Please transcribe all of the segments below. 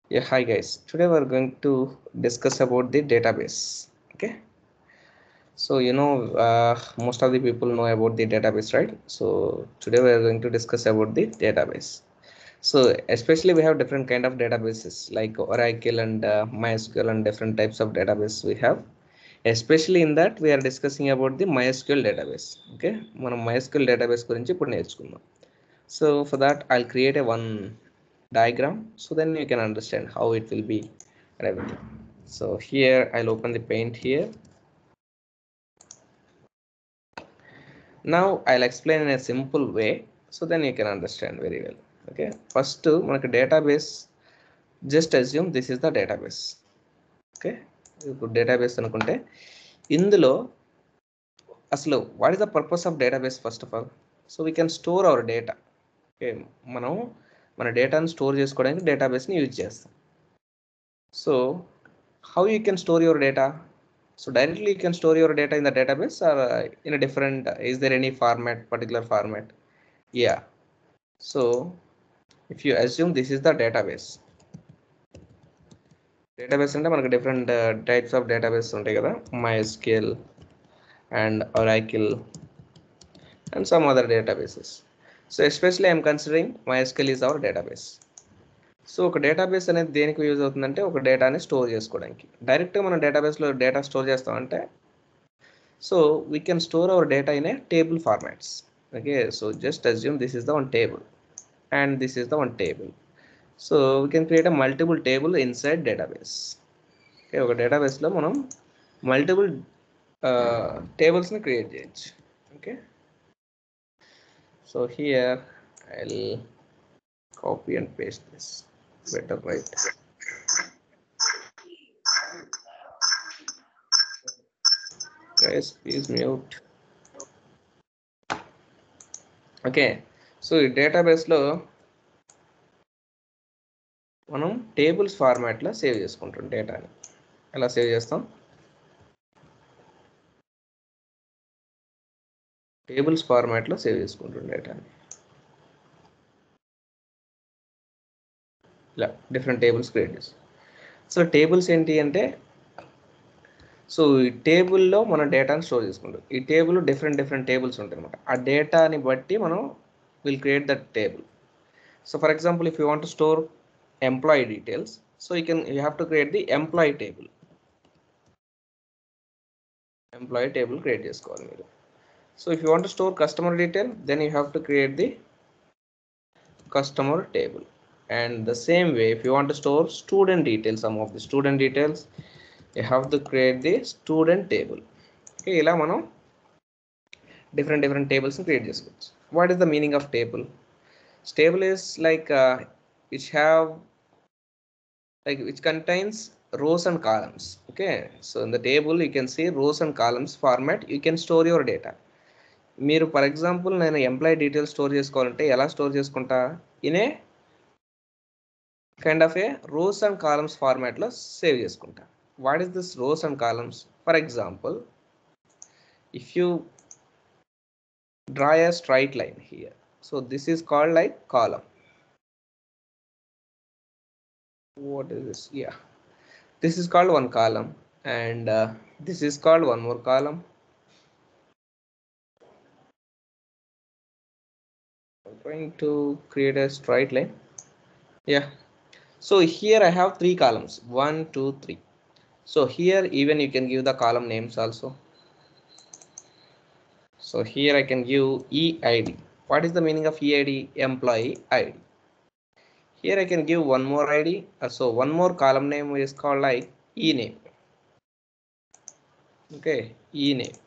Yeah, hi guys. Today we're going to discuss about the database. Okay. So most of the people know about the database, right? So today we are going to discuss about the database. So especially we have different kind of databases like Oracle and MySQL and different types of database we have. Especially in that we are discussing about the MySQL database. Okay. మనం MySQL database గురించి ఇప్పుడు నేర్చుకుందాం. So for that I'll create a one diagram so then you can understand how it will be and everything. So here I'll open the paint here. Now I'll explain in a simple way so then you can understand very well. Okay, first మనకు database, just assume this is the database. Okay, ఇప్పుడు database అనుకుంటే ఇందులో అసలు what is the purpose of database first of all? So we can store our data. Okay, మనం మన డేటాను store చేసుకోవడానికి డేటాబేస్ని use చేస్తాం. So how you can store your data? So directly you can store your data in the database or in a different, is there any format, particular format? Yeah. So if you assume this is the database అంటే మనకు different types of database ఉంటాయి కదా, MySQL and Oracle and some other databases. So especially I'm considering MySQL is our database. So ఒక database అనేది దేనికి use అవుతుందంటే ఒక డేటాని స్టోర్ చేసుకోవడానికి. డైరెక్ట్గా మనం డేటాబేస్లో డేటా స్టోర్ చేస్తామంటే so we can store our data in a table formats. Okay, so just assume this is the one table and this is the one table. So we can create a multiple table inside database. Okay, ఒక database లో మనం multiple tables ని create చేయొచ్చు. Okay, so here I'll copy and paste this better, right? Guys, please mute. Okay, so ఈ డేటాబేస్లో మనం tables ఫార్మాట్లో save చేసుకుంటాం డేటాని. ఎలా సేవ్ చేస్తాం? టేబుల్స్ ఫార్మాట్లో సేవ్ చేసుకుంటాం డేటాని. ఇలా డిఫరెంట్ టేబుల్స్ క్రియేట్ చేస్తాం. సో టేబుల్స్ ఏంటి అంటే, సో ఈ టేబుల్లో మనం డేటాని స్టోర్ చేసుకుంటాం. ఈ టేబుల్ డిఫరెంట్ టేబుల్స్ ఉంటాయి అనమాట. ఆ డేటాని బట్టి మనం will create that table. So for example if you want to store employee details, so you have to create the employee table. Employee table create చేసుకోవాలి మీరు. So if you want to store customer detail, then you have to create the customer table. And the same way, if you want to store student details, some of the student details, you have to create the student table. Okay, ఇలా మనం different tables create చేసుకోవచ్చు. What is the meaning of table? Table is like which contains rows and columns. Okay, so in the table you can see rows and columns format. You can store your data. మీరు for example నేను employee details store చేసుకోవాలంటే ఎలా store చేసుకుంటా? In a kind of A rows and columns ఫార్మాట్లో save చేసుకుంటా. What is this rows and columns? For example if you draw a straight line here, so this is called like column. What is this? Yeah, this is called one column and this is called one more column. I'm trying to create a straight line. Yeah, so here I have 3 columns, 1 2 3. So here even you can give the column names also. So here I can give EID. What is the meaning of EID? Employee ID. Here I can give one more ID. So one more column name is called like ename. Okay, ename.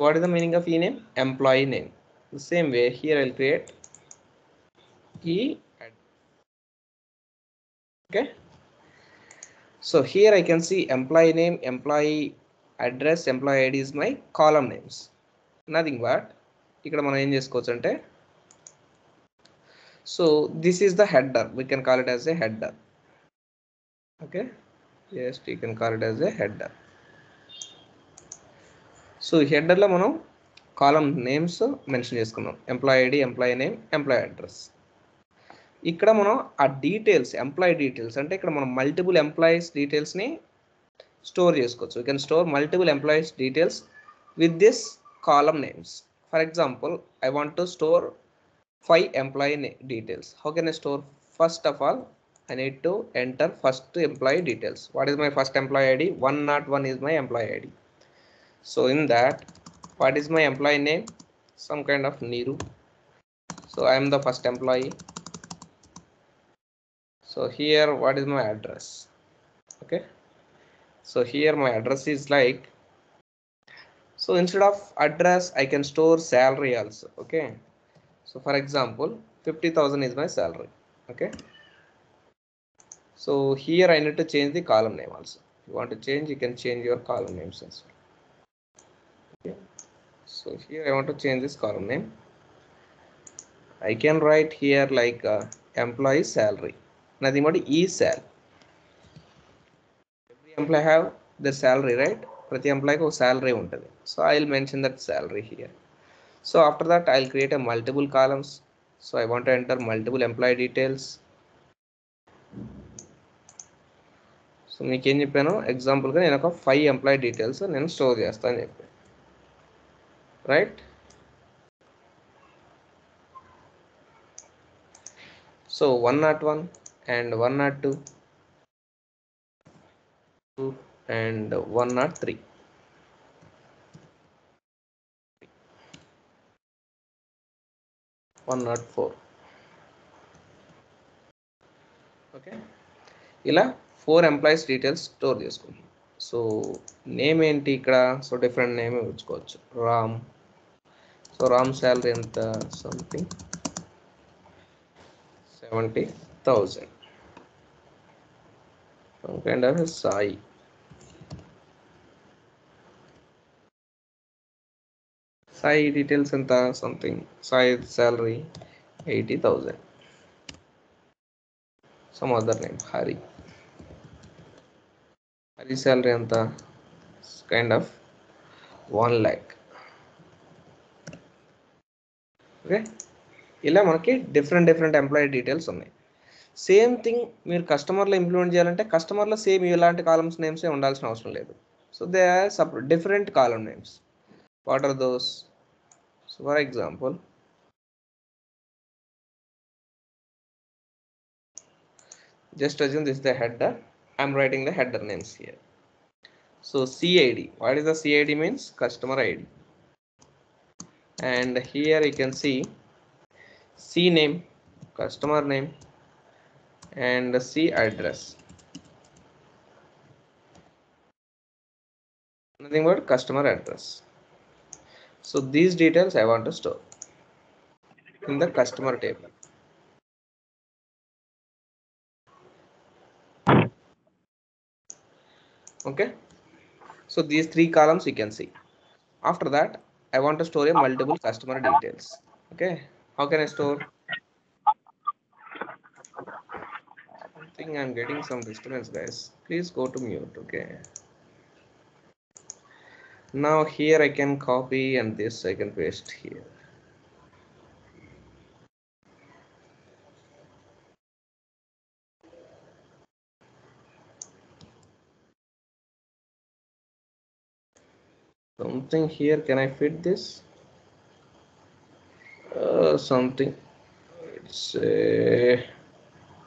What is the meaning of ename? Employee name. The same way here I'll create EID. Okay, so here I can see employee name, employee address, employee ID is my column names. Nothing but ఇక్కడ మనం ఏం చేసుకోవచ్చు అంటే, so this is the header, we can call it as a header. Okay, yes, you can call it as a header. So హెడర్లో మనం column names mention చేసుకున్నాం, employee ID, employee name, employee address. ఇక్కడ మనం ఆ details employee details అంటే ఇక్కడ మనం multiple employees డీటెయిల్స్ని స్టోర్ చేసుకోవచ్చు. You can store multiple employees details with this column names. For example, I want to store 5 employee details. How can I store? First of all, I need to enter first employee details. What is my first employee ID? 101 is my employee ID. So in that, what is my employee name? Some kind of Niru. So I am the first employee. So here, what is my address? Okay. So here my address is like, so instead of address, I can store salary also. Okay. So for example, 50,000 is my salary. Okay. So here I need to change the column name also. If you want to change, you can change your column names as well. Okay. So here I want to change this column name. I can write here like employee salary. Nothing but e-sal. Every employee have their salary, right? Prati employee ko salary untadi. So I'll mention that salary here. So after that, I'll create a multiple columns. So I want to enter multiple employee details. So మీకు ఏం చెప్పాను, ఎగ్జాంపుల్గా నేను ఒక 5 employee details నేను store చేస్తాను అని చెప్పాను, right? So 101 and 102 and 103, okay. ఇలా 4 ఎంప్లాయీస్ డీటెయిల్స్ స్టోర్ చేసుకుంటాం. సో నేమ్ ఏంటి ఇక్కడ? సో డిఫరెంట్ నేమ్ ఇచ్చుకోవచ్చు. రామ్. సో రామ్ శాలరీ ఎంత? Something 70,000. some kind of Sai. Sai details ఎంత? Something Sai salary 80,000. some other name Hari. Hari salary anta? Kind of 1 lakh. Okay. ఇలా మనకి different employee details ఉన్నాయి. Same thing మీరు కస్టమర్లో ఇంప్లిమెంట్ చేయాలంటే కస్టమర్లో సేమ్ ఇలాంటి కాలమ్స్ నేమ్సే ఉండాల్సిన అవసరం లేదు. So they are different column names. What are those? So for example, just assume this is the header. I'm writing the header names here. So CID, what is the CID means? Customer ID. And here you can see C name, customer name, and C address. Nothing but customer address. So these details I want to store in the customer table. Okay. So these 3 columns you can see. After that, I want to store a multiple customer details. Okay. How can I store? I think I'm getting some disturbance, guys. Please go to mute. Okay. Now here I can copy and this I can paste here. Something here, can I fit this? Something, it's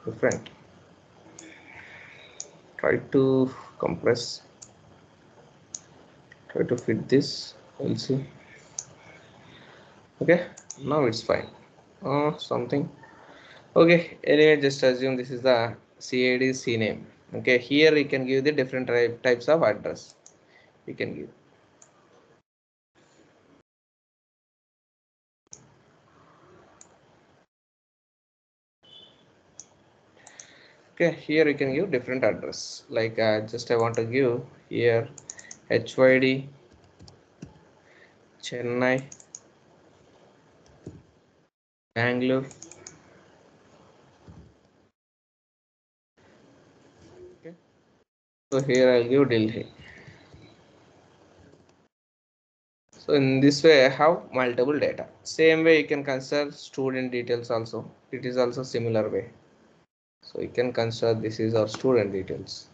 different. Try to compress, try to fit this. We'll see. Okay, now it's fine. Something. Okay, anyway, just assume this is the CID C name. Okay, here you can give the different types of address you can give. Okay, here you can give different address, like just I want to give here HYD Chennai, Bangalore. Okay, so here I'll give Delhi. So in this way I have multiple data. Same way you can consider student details also. It is also similar way. So you can consider this is our student details.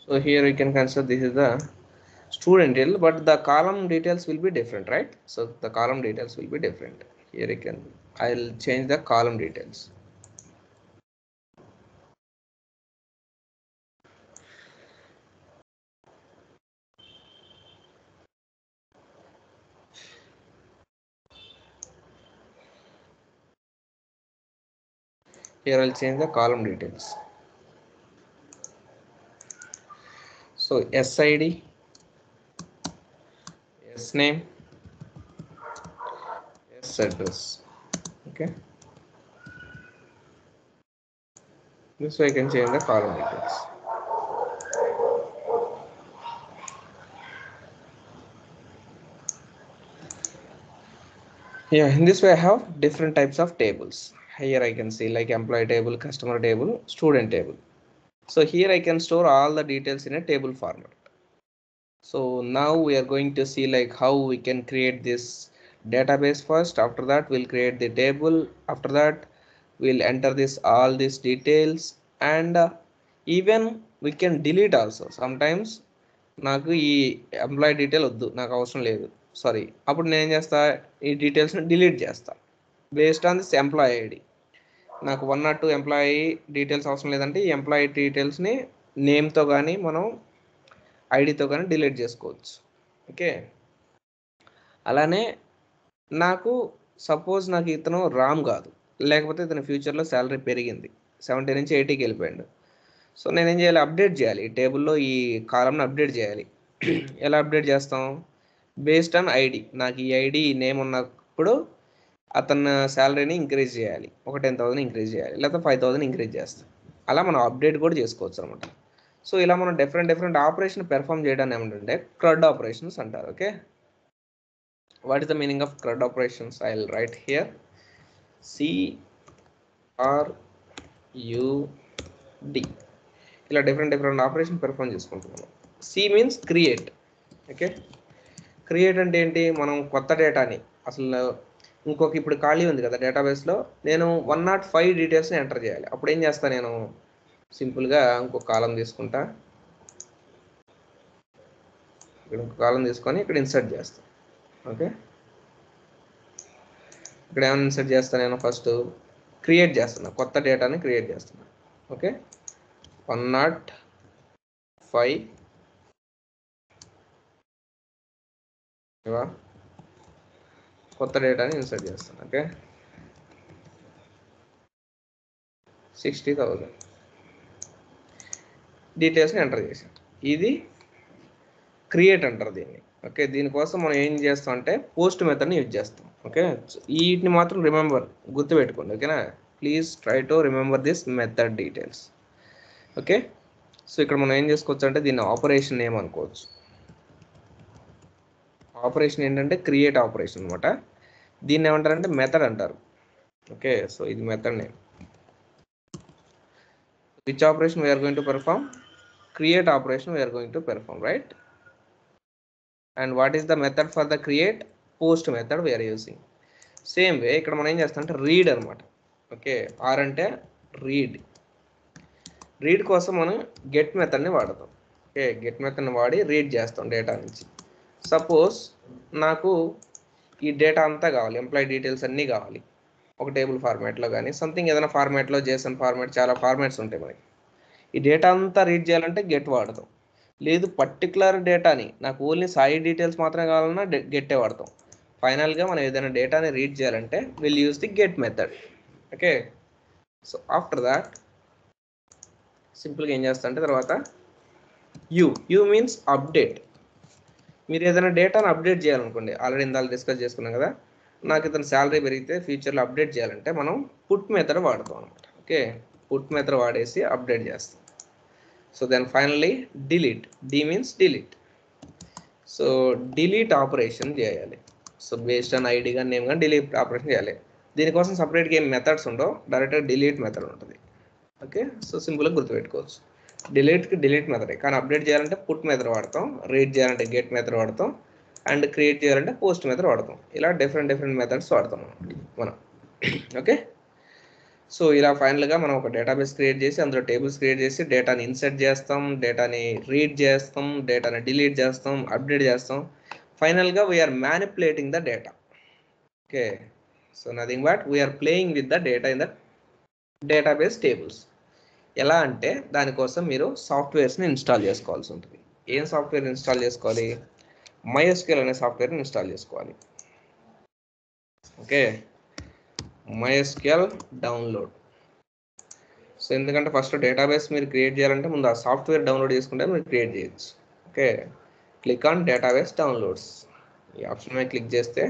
So here you can consider this is the student detail, but the column details will be different, right? So the column details will be different. Here you can, I'll change the column details. Here I'll change the column details. So SID, S name, S address. Okay. This way I can change the column details. Yeah, in this way I have different types of tables. Here I can see like employee table, customer table, student table. So here I can store all the details in a table format. So now we are going to see like how we can create this database first. After that we'll create the table. After that we'll enter this all these details, and even we can delete also. Sometimes నాకు ఈ employee detail వద్దు, నాకు అవసరం లేదు, sorry, అప్పుడు నేను ఏం చేస్తా, ఈ డీటెయిల్స్ని డిలీట్ చేస్తా based on this employee ID. నాకు 1 or 2 ఎంప్లాయీ డీటెయిల్స్ అవసరం లేదంటే ఈ ఎంప్లాయీ డీటెయిల్స్ని నేమ్తో కానీ మనం ఐడితో కానీ డిలీట్ చేసుకోవచ్చు. ఓకే. అలానే నాకు సపోజ్ నాకు ఇతను రామ్ కాదు, లేకపోతే ఇతను ఫ్యూచర్లో శాలరీ పెరిగింది, 70 నుంచి 80కి వెళ్ళిపోయాడు. సో నేనేం చేయాలి, అప్డేట్ చేయాలి ఈ టేబుల్లో, ఈ కాలంను అప్డేట్ చేయాలి. ఎలా అప్డేట్ చేస్తాం, బేస్డ్ ఆన్ ఐడి. నాకు ఈ ఐడి ఈ నేమ్ ఉన్నప్పుడు అతను శాలరీని ఇంక్రీజ్ చేయాలి, ఒక 10,000 ఇంక్రీజ్ చేయాలి, లేకపోతే 5,000 ఇంక్రీజ్ చేస్తాం. అలా మనం అప్డేట్ కూడా చేసుకోవచ్చు అనమాట. సో ఇలా మనం డిఫరెంట్ ఆపరేషన్ పెర్ఫామ్ చేయడానికి ఏమంటే CRUD ఆపరేషన్స్ అంటారు. Okay. What is the meaning of CRUD operations? I will write here CRUD. ఇలా డిఫరెంట్ ఆపరేషన్ పెర్ఫామ్ చేసుకుంటున్నాము. C means create. Okay. Create అంటే ఏంటి, మనం కొత్త డేటాని అసలు ఇంకొక ఇప్పుడు ఖాళీ ఉంది కదా డేటాబేస్లో, నేను 105 డీటెయిల్స్ని ఎంటర్ చేయాలి. అప్పుడు ఏం చేస్తాను, నేను సింపుల్గా ఇంకొక కాలం తీసుకుంటా, ఇక్కడ ఇంకొక కాలం తీసుకొని ఇక్కడ ఇన్సర్ట్ చేస్తాను. ఓకే. ఇక్కడ ఏమైనా ఇన్సర్ట్ చేస్తాను, నేను ఫస్ట్ క్రియేట్ చేస్తున్నా, కొత్త డేటాని క్రియేట్ చేస్తున్నా. ఓకే. 105 కొత్త డేటాని ఇన్సర్ట్ చేస్తాను. ఓకే. 60,000 డీటెయిల్స్ని ఎంటర్ చేశాను. ఇది క్రియేట్ అంటారు దీన్ని. ఓకే. దీనికోసం మనం ఏం చేస్తాం అంటే పోస్ట్ మెథడ్ని యూజ్ చేస్తాం. ఓకే. వీటిని మాత్రం రిమెంబర్, గుర్తుపెట్టుకోండి. ఓకేనా. Please try to remember this method details. Okay. So ఇక్కడ మనం ఏం చేసుకోవచ్చు అంటే దీన్ని ఆపరేషన్ నేమ్ అనుకోవచ్చు. ఆపరేషన్ ఏంటంటే క్రియేట్ ఆపరేషన్ అనమాట. దీన్ని ఏమంటారంటే మెథడ్ అంటారు. ఓకే. సో ఇది method name. Which operation we are going to perform? Create operation we are going to perform, right? And what is the method for the create? Post method we are using. Same way ఇక్కడ మనం ఏం చేస్తాం అంటే read అనమాట. Okay. Are అంటే read. Read కోసం మనం get మెథడ్ని వాడతాం. ఓకే. గెట్ మెథడ్ని వాడి రీడ్ చేస్తాం డేటా నుంచి. సపోజ్ నాకు ఈ డేటా అంతా కావాలి, ఎంప్లాయీ డీటెయిల్స్ అన్నీ కావాలి ఒక టేబుల్ ఫార్మాట్లో కానీ సంథింగ్ ఏదైనా ఫార్మాట్లో, జేసన్ ఫార్మాట్, చాలా ఫార్మాట్స్ ఉంటాయి మనకి. ఈ డేటా అంతా రీడ్ చేయాలంటే గెట్ వాడతాం. లేదు పర్టికులర్ డేటాని నాకు ఓన్లీ సాయి డీటెయిల్స్ మాత్రమే కావాలన్నా గెట్టే వాడతాం. ఫైనల్గా మనం ఏదైనా డేటాని రీడ్ చేయాలంటే will use the get method. Okay. So after that సింపుల్గా ఏం చేస్తా అంటే తర్వాత యూ మీన్స్ అప్డేట్. మీరు ఏదైనా డేటాను అప్డేట్ చేయాలనుకోండి, ఆల్రెడీ ఇందాక డిస్కస్ చేసుకున్నాం కదా, నాకు ఇతను శాలరీ పెరిగితే ఫ్యూచర్లో అప్డేట్ చేయాలంటే మనం పుట్ మెథడ్ వాడతాం అనమాట. ఓకే. పుట్ మెథడ్ వాడేసి అప్డేట్ చేస్తాం. So then finally delete. D means delete. So delete operation చేయాలి. సో బేస్డ్ ఆన్ ఐడి కానీ నేమ్ కానీ డిలీట్ ఆపరేషన్ చేయాలి. దీనికోసం సపరేట్గా ఏం మెథడ్స్ ఉండవు, డైరెక్ట్గా డిలీట్ మెథడ్ ఉంటుంది. ఓకే, సో సింపుల్గా గుర్తుపెట్టుకోవచ్చు. డిలీట్కి డిలీట్ మెథడే, కానీ అప్డేట్ చేయాలంటే పుట్ మెథడ్ వాడతాం, రీడ్ చేయాలంటే గెట్ మెథడ్ వాడతాం, అండ్ క్రియేట్ చేయాలంటే పోస్ట్ మెథడ్ వాడతాం. ఇలా డిఫరెంట్ మెథడ్స్ వాడతాం మనం. ఓకే, సో ఇలా ఫైనల్గా మనం ఒక డేటాబేస్ క్రియేట్ చేసి అందులో టేబుల్స్ క్రియేట్ చేసి డేటాని ఇన్సర్ట్ చేస్తాం, డేటాని రీడ్ చేస్తాం, డేటాని డిలీట్ చేస్తాం, అప్డేట్ చేస్తాం. ఫైనల్గా we are manipulating the data. Okay, so nothing but we are playing with the data in the database tables. ఎలా అంటే దానికోసం మీరు సాఫ్ట్వేర్స్ని ఇన్స్టాల్ చేసుకోవాల్సి ఉంటుంది. ఏం సాఫ్ట్వేర్ ఇన్స్టాల్ చేసుకోవాలి? MySQL అనే సాఫ్ట్వేర్ని ఇన్స్టాల్ చేసుకోవాలి. Okay, MySQL download. సో ఎందుకంటే ఫస్ట్ డేటాబేస్ మీరు క్రియేట్ చేయాలంటే ముందు ఆ సాఫ్ట్వేర్ డౌన్లోడ్ చేసుకుంటే మీరు క్రియేట్ చేయొచ్చు. Okay, click on database downloads. ఈ ఆప్షన్ మీద క్లిక్ చేస్తే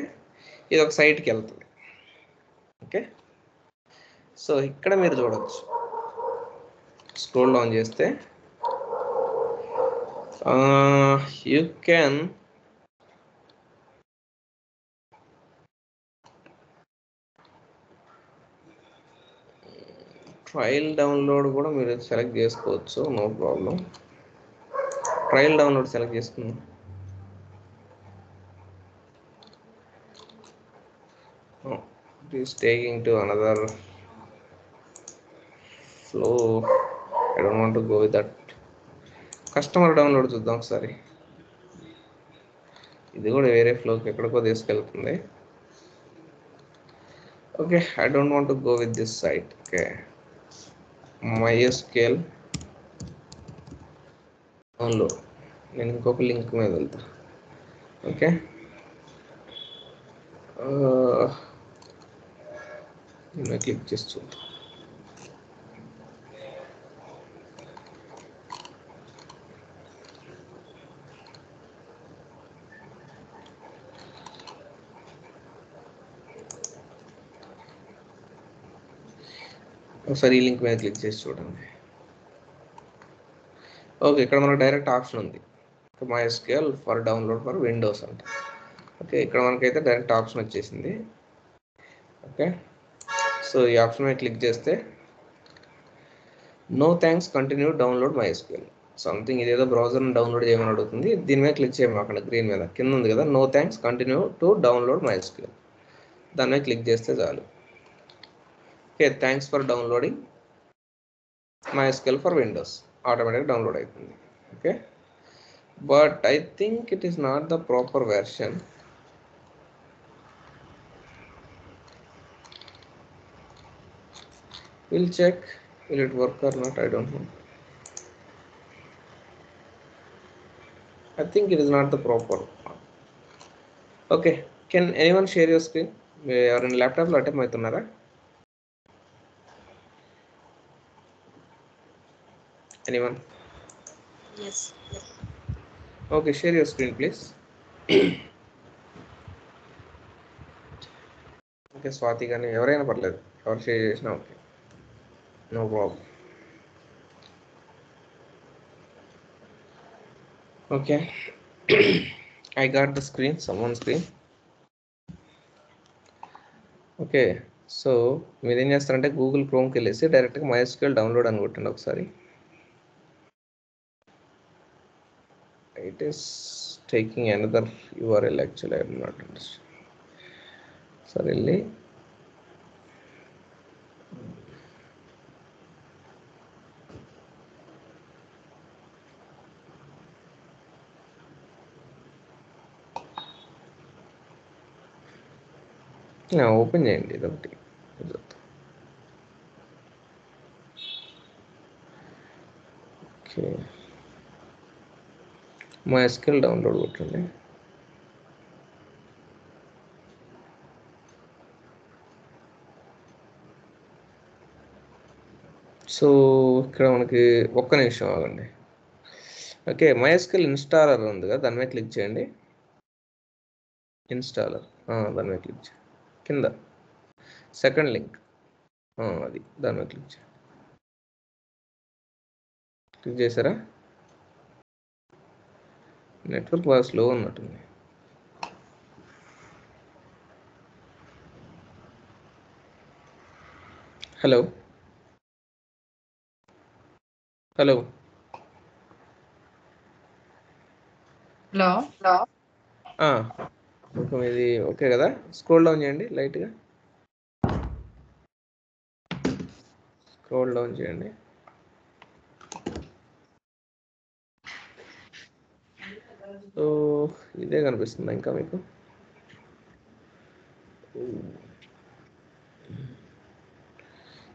ఇది ఒక సైట్కి వెళ్తుంది. ఓకే, సో ఇక్కడ మీరు చూడవచ్చు, స్క్రోల్ డౌన్ చేస్తే యూ కెన్ ట్రయల్ డౌన్లోడ్ కూడా మీరు సెలెక్ట్ చేసుకోవచ్చు, no problem. Trial download select చేసుకుందాం. It is taking to another flow. I don't want to go with that. Customer download చూద్దాం ఒకసారి. ఇది కూడా వేరే ఫ్లోకి ఎక్కడికో తీసుకెళ్తుంది. Okay, I don't want to go with this site. Okay, MySQL download. నేను ఇంకొక లింక్ మీద వెళ్తా. ఓకే, నేను క్లిక్ చేసి చూద్దాం. ఒకసారి ఈ లింక్ మీద క్లిక్ చేసి చూడండి. ఓకే, ఇక్కడ మనకు డైరెక్ట్ ఆప్షన్ ఉంది, MySQL for download for Windows అంట. ఓకే, ఇక్కడ మనకైతే డైరెక్ట్ ఆప్షన్ వచ్చేసింది. ఓకే, సో ఈ ఆప్షన్ మీద క్లిక్ చేస్తే no thanks continue download MySQL something, ఇదేదో బ్రౌజర్ని డౌన్లోడ్ చేయమని అడుగుతుంది. దీని మీద క్లిక్ చేయము, అక్కడ గ్రీన్ మీద కింద ఉంది కదా, no thanks continue to download MySQL. దాని మీద క్లిక్ చేస్తే చాలు. Okay, thanks for downloading MySQL for Windows, ఆటోమేటిక్గా డౌన్లోడ్ అవుతుంది. Okay, but I think it is not the proper version. We'll check, will it work or not, I don't know. I think it is not the proper one. Okay, can anyone share your screen? ఎవరైనా ల్యాప్టాప్లో attempt అవుతున్నారా? Anyone? Yes. Okay, share your screen please. Okay, Swathi కానీ ఎవరైనా పర్లేదు, ఎవరు share చేసినా okay, no problem. Okay, I got the screen, someone's screen. Okay, so మీరు ఏం చేస్తారంటే గూగుల్ క్రోమ్కి వెళ్ళేసి డైరెక్ట్గా MySQL డౌన్లోడ్ అని కొట్టండి ఒకసారి. It is taking another URL actually, I do not understand. సరే వెళ్ళి ఓపెన్ చేయండి ఇదొకటి. ఓకే, MySQL డౌన్లోడ్ కొట్టండి. సో ఇక్కడ మనకి ఒక్క నిమిషం ఆగండి. ఓకే, MySQL ఇన్స్టాలర్ ఉంది కదా, దాని మీద క్లిక్ చేయండి. ఇన్స్టాలర్, దాని మీద క్లిక్ చేయండి. కింద సెకండ్ లింక్, అది దాని మీద క్లిక్ చేయండి. క్లిక్ చేశారా? నెట్వర్క్ బాగా స్లో ఉన్నట్టుంది. హలో హలో హలో ఇది ఓకే కదా? స్క్రోల్ డౌన్ చేయండి, లైట్గా స్క్రోల్ డౌన్ చేయండి. సో ఇదే కనిపిస్తుంది ఇంకా మీకు.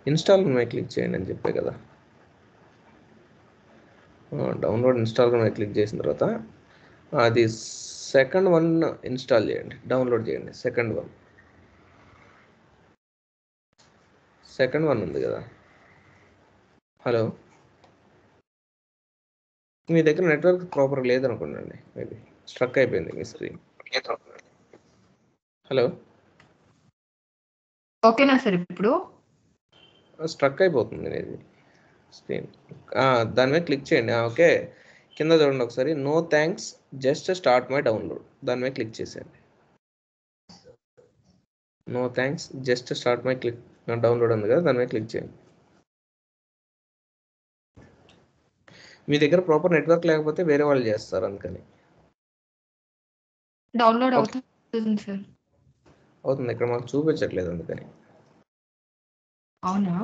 ఇన్స్టాల్ మీద క్లిక్ చేయండి అని చెప్పే కదా. డౌన్లోడ్ ఇన్స్టాల్ మీద క్లిక్ చేసిన తర్వాత అది సెకండ్ వన్ ఇన్స్టాల్ చేయండి, డౌన్లోడ్ చేయండి. సెకండ్ వన్ ఉంది కదా. హలో, మీ దగ్గర నెట్వర్క్ ప్రాపర్గా లేదనుకోండి, మేబీ స్ట్రక్ అయిపోయింది మీ స్క్రీన్. హలో, ఓకేనా సార్? ఇప్పుడు స్ట్రక్ అయిపోతుంది ఇది స్క్రీన్. దాని మీద క్లిక్ చేయండి. ఓకే, కింద చూడండి ఒకసారి. No thanks, just start my download. దాని మీద క్లిక్ చేసేయండి. No thanks, just start my download ఉంది కదా, దాని మీద క్లిక్ చేయండి. మీ దగ్గర ప్రాపర్ నెట్వర్క్ లేకపోతే వేరే వాళ్ళు చేస్తారు, అందుకని. డౌన్లోడ్ అవుతుంది సార్. అవుతుంది, ఇక్కడ మాకు చూపించట్లేదు, అందుకని. అవునా?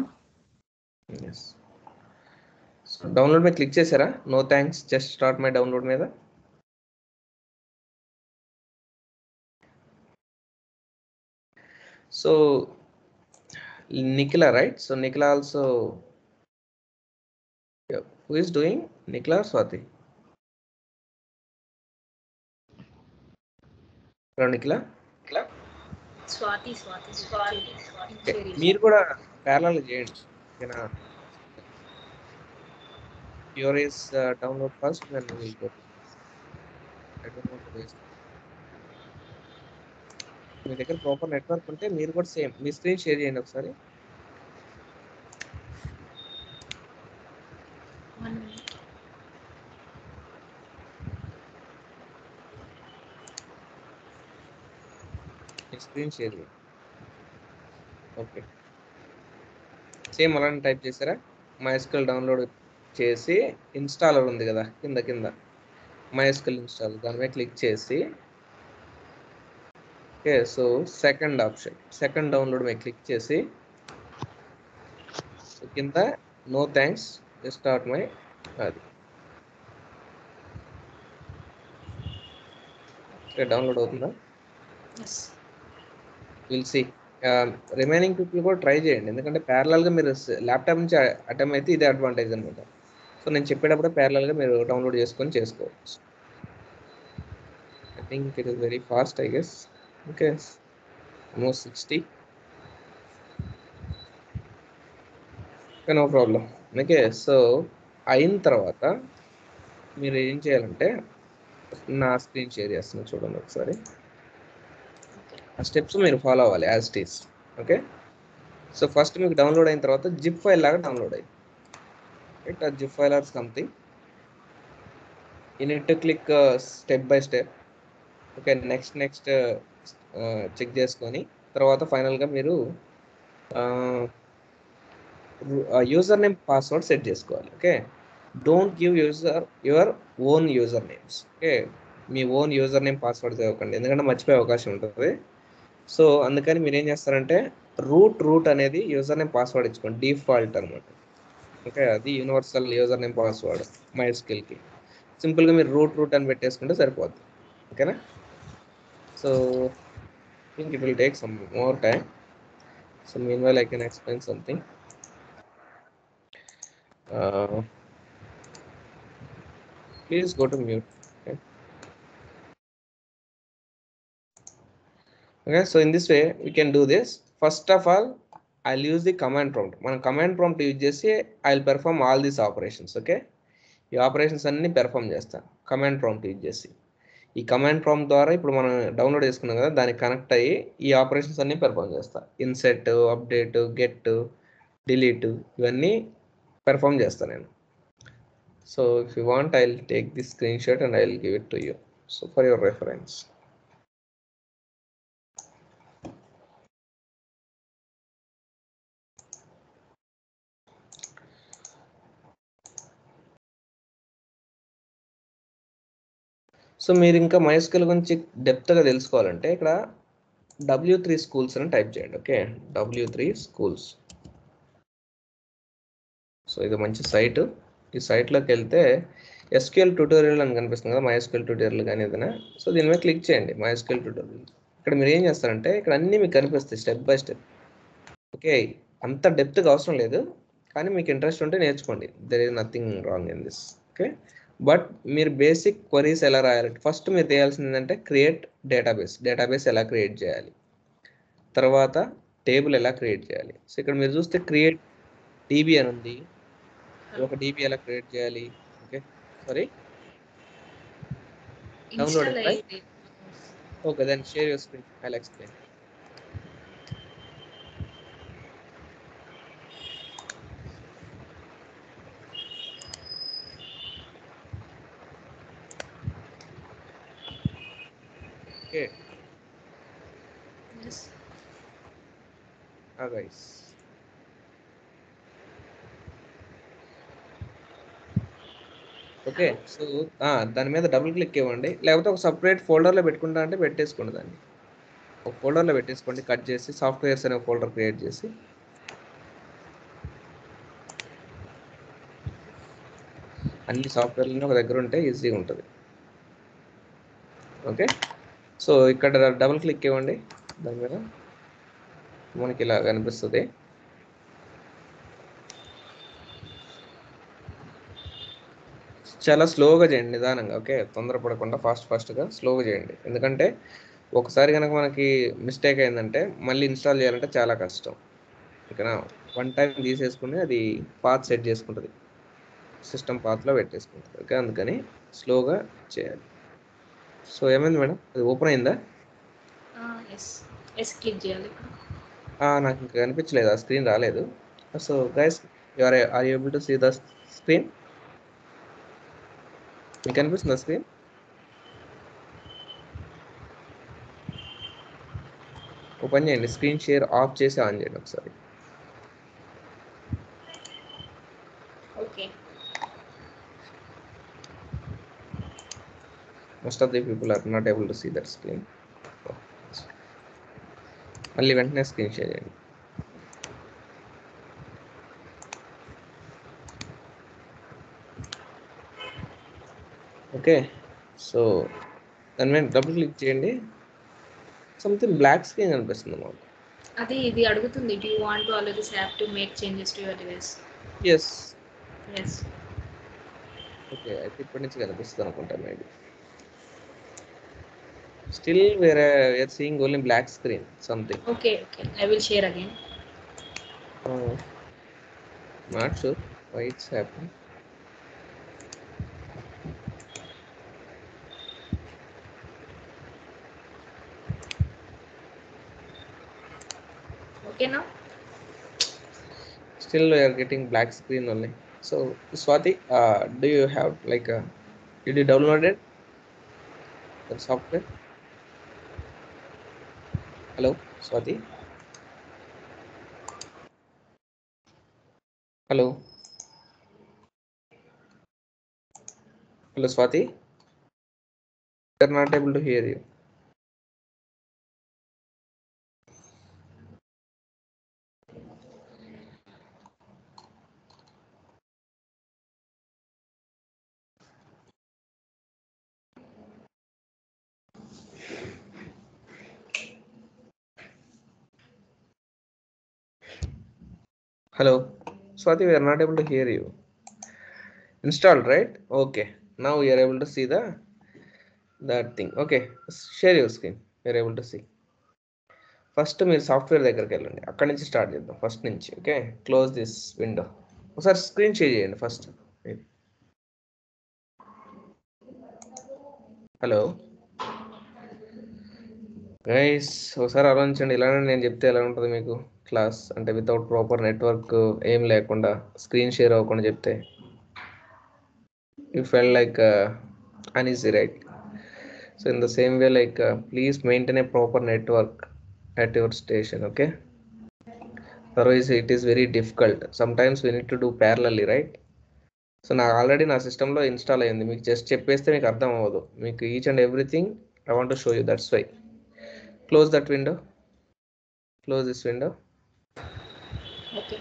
ఎస్. డౌన్లోడ్ మీద క్లిక్ చేశారా? No thanks, just start my download మీద. So Nicola, right? So Nicola also, yeah. Who is doing? Nicola or Swati? Hello, Nicola. Swathi Okay. మీరు కూడా parallel చేయండి. ఓకేనా? Your is download first, then we will go to this. I don't want to waste. మీ దగ్గర proper network ఉంటే మీరు కూడా same మీ screen share చేయండి ఒకసారి. మీ స్క్రీన్ షేర్ చేయండి. ఓకే, సేమ్ అలానే టైప్ చేశారా? MySQL డౌన్లోడ్ చేసి ఇన్స్టాలర్ ఉంది కదా కింద MySQL ఇన్స్టాల్, దాని మీద క్లిక్ చేసి, okay, so second option, second download మీద క్లిక్ చేసి, కింద no thanks, just start my, అది డౌన్లోడ్ అవుతుందా? Will see. రిమైనింగ్ పీపుల్ కూడా ట్రై చేయండి, ఎందుకంటే ప్యారలల్గా మీరు ల్యాప్టాప్ నుంచి అటెంప్ట్ అయితే ఇదే అడ్వాంటేజ్ అనమాట. సో నేను చెప్పేటప్పుడు ప్యారలల్గా మీరు డౌన్లోడ్ చేసుకొని చేసుకోవచ్చు. I think it is very fast, I guess. Okay, almost 60. No problem. Okay, so అయిన తర్వాత మీరు ఏం చేయాలంటే, నా స్క్రీన్ షేర్ చేస్తున్నాను చూడండి ఒకసారి. ఆ స్టెప్స్ మీరు ఫాలో అవ్వాలి as it is. Okay, so first మీకు డౌన్లోడ్ అయిన తర్వాత జిప్ ఫైల్ లాగా డౌన్లోడ్ అయ్యింది. రైట్, ఆ zip file or something you need to click step by step. Okay, next check చేసుకొని తర్వాత ఫైనల్గా మీరు యూజర్ నేమ్ పాస్వర్డ్ సెట్ చేసుకోవాలి. Okay, don't give your own user names. Okay, మీ ఓన్ యూజర్ నేమ్ పాస్వర్డ్ ఇవ్వకండి, ఎందుకంటే మర్చిపోయే అవకాశం ఉంటుంది. సో అందుకని మీరు ఏం చేస్తారంటే రూట్ అనేది యూజర్ నేమ్ పాస్వర్డ్ ఇచ్చుకోండి, డిఫాల్ట్ అనమాట. ఓకే, అది యూనివర్సల్ యూజర్ నేమ్ పాస్వర్డ్ MySQLకి. సింపుల్గా మీరు రూట్ అని పెట్టేసుకుంటే సరిపోద్ది. ఓకేనా? So think it will take some more time. So meanwhile I can explain something. Please go to mute. Okay, so in this way we can do this. First of all, I'll use the command prompt. మనం command prompt use చేసి I'll perform all these operations. Okay, ఈ operations అన్ని perform చేస్తాను command prompt use చేసి. ఈ command prompt ద్వారా ఇప్పుడు మనం డౌన్లోడ్ చేసుకున్నాం కదా, దానికి కనెక్ట్ అయ్యి ఈ ఆపరేషన్స్ అన్ని పెర్ఫామ్ చేస్తా. ఇన్సెట్, అప్డేట్, గెట్, డిలీట్, ఇవన్నీ పెర్ఫామ్ చేస్తాను నేను. So if you want I'll take this screen shot and I'll give it to you, so for your reference. So మీరు ఇంకా MySQL గురించి డెప్త్గా తెలుసుకోవాలంటే ఇక్కడ W3 schools అని టైప్ చేయండి. Okay, W3 schools. సో ఇది మంచి సైట్. ఈ సైట్లోకి వెళ్తే SQL ట్యూటోరియల్ అని కనిపిస్తుంది కదా, MySQL ట్యూటోరియల్ కానీ ఏదైనా. సో దీని మీద క్లిక్ చేయండి, MySQL ట్యూటోరియల్. ఇక్కడ మీరు ఏం చేస్తారంటే ఇక్కడ అన్నీ మీకు కనిపిస్తాయి స్టెప్ బై స్టెప్. ఓకే, అంత డెప్త్గా అవసరం లేదు, కానీ మీకు ఇంట్రెస్ట్ ఉంటే నేర్చుకోండి. There is nothing wrong in this. Okay, but మీరు బేసిక్ క్వరీస్ ఎలా రాయాలంటే ఫస్ట్ మీరు చేయాల్సింది ఏంటంటే క్రియేట్ డేటాబేస్ ఎలా క్రియేట్ చేయాలి, తర్వాత టేబుల్ ఎలా క్రియేట్ చేయాలి. సో ఇక్కడ మీరు చూస్తే క్రియేట్ DB అని ఉంది, ఒక DB ఎలా క్రియేట్ చేయాలి. Okay, sorry, download it, right? Okay, then share your screen, I will explain. Okay. Yes. Guys. ఓకే, సో దాని మీద డబుల్ క్లిక్ ఇవ్వండి, లేకపోతే ఒక సపరేట్ ఫోల్డర్లో పెట్టుకుంటా అంటే పెట్టేసుకోండి. దాన్ని ఒక ఫోల్డర్లో పెట్టేసుకోండి, కట్ చేసి సాఫ్ట్వేర్స్ అనే ఫోల్డర్ క్రియేట్ చేసి. అన్ని సాఫ్ట్వేర్లని ఒక దగ్గర ఉంటే ఈజీగా ఉంటుంది. ఓకే, సో ఇక్కడ డబుల్ క్లిక్ ఇవ్వండి, దాని మీద మనకి ఇలా కనిపిస్తుంది. చాలా స్లోగా చేయండి, నిదానంగా. ఓకే, తొందరపడకుండా ఫాస్ట్గా స్లోగా చేయండి, ఎందుకంటే ఒకసారి కనుక మనకి మిస్టేక్ అయిందంటే మళ్ళీ ఇన్స్టాల్ చేయాలంటే చాలా కష్టం. ఓకేనా, వన్ టైం తీసేసుకుని అది పాత్ సెట్ చేసుకుంటుంది, సిస్టమ్ పాత్లో పెట్టేసుకుంటుంది. ఓకే, అందుకని స్లోగా చేయాలి. సో ఏమైంది మేడం, అది ఓపెన్ అయిందా? క్లిక్ చేయాలి. నాకు ఇంకా కనిపించలేదు, ఆ స్క్రీన్ రాలేదు. So guys, are you able to see the screen? మీకు కనిపిస్తుందా స్క్రీన్? ఓపెన్ చేయండి, స్క్రీన్ షేర్ ఆఫ్ చేసి ఆన్ చేయండి ఒకసారి. Okay, most of the people are not able to see that screen. మళ్ళీ వెంటనే స్క్రీన్ షేర్ చేయండి. ఓకే, సో దాని మీద డబుల్ క్లిక్ చేయండి, సంథింగ్ బ్లాక్ స్క్రీన్ అనిపిస్తుంది మాకు. అది ఇది అడుగుతుంది, do you want to allow this app to make changes to your device? Yes. Yes. Okay, అయితే ఇప్పటి నుంచి కనిపిస్తుంది అనుకుంటా. మేబీ స్టిల్ వేరే are seeing only black screen something. Okay, I will share again. Not sure why it's happening. Okay now? Still we are getting black screen only. So Swati, do you have like did you download it, the software? Hello Swati? Hello Swati, we are not able to hear you. Hello Swati, we are not able to hear you. Installed, right? Okay, now we are able to see that thing. Okay, share your screen, we are able to see. First మీరు software దగ్గరికి వెళ్ళండి, అక్కడి నుంచి start చేద్దాం, first నుంచి. Okay, close this window. ఒకసారి screen share చేయండి first. Hello guys, ఒకసారి ఆలోచించండి, ఇలానే నేను చెప్తే ఎలా ఉంటుంది మీకు క్లాస్, అంటే వితౌట్ ప్రాపర్ నెట్వర్క్ ఏం లేకుండా స్క్రీన్ షేర్ అవ్వకుండా చెప్తే. You feel like uneasy, right? So in the same way, like please maintain a proper network at your station. Okay, otherwise it is very difficult. Sometimes we need to do parallelly, right? So నాకు already నా సిస్టంలో install అయ్యింది, మీకు just చెప్పేస్తే మీకు అర్థం అవ్వదు, మీకు each and everything I want to show you, that's why. Close that window, close this window, okay.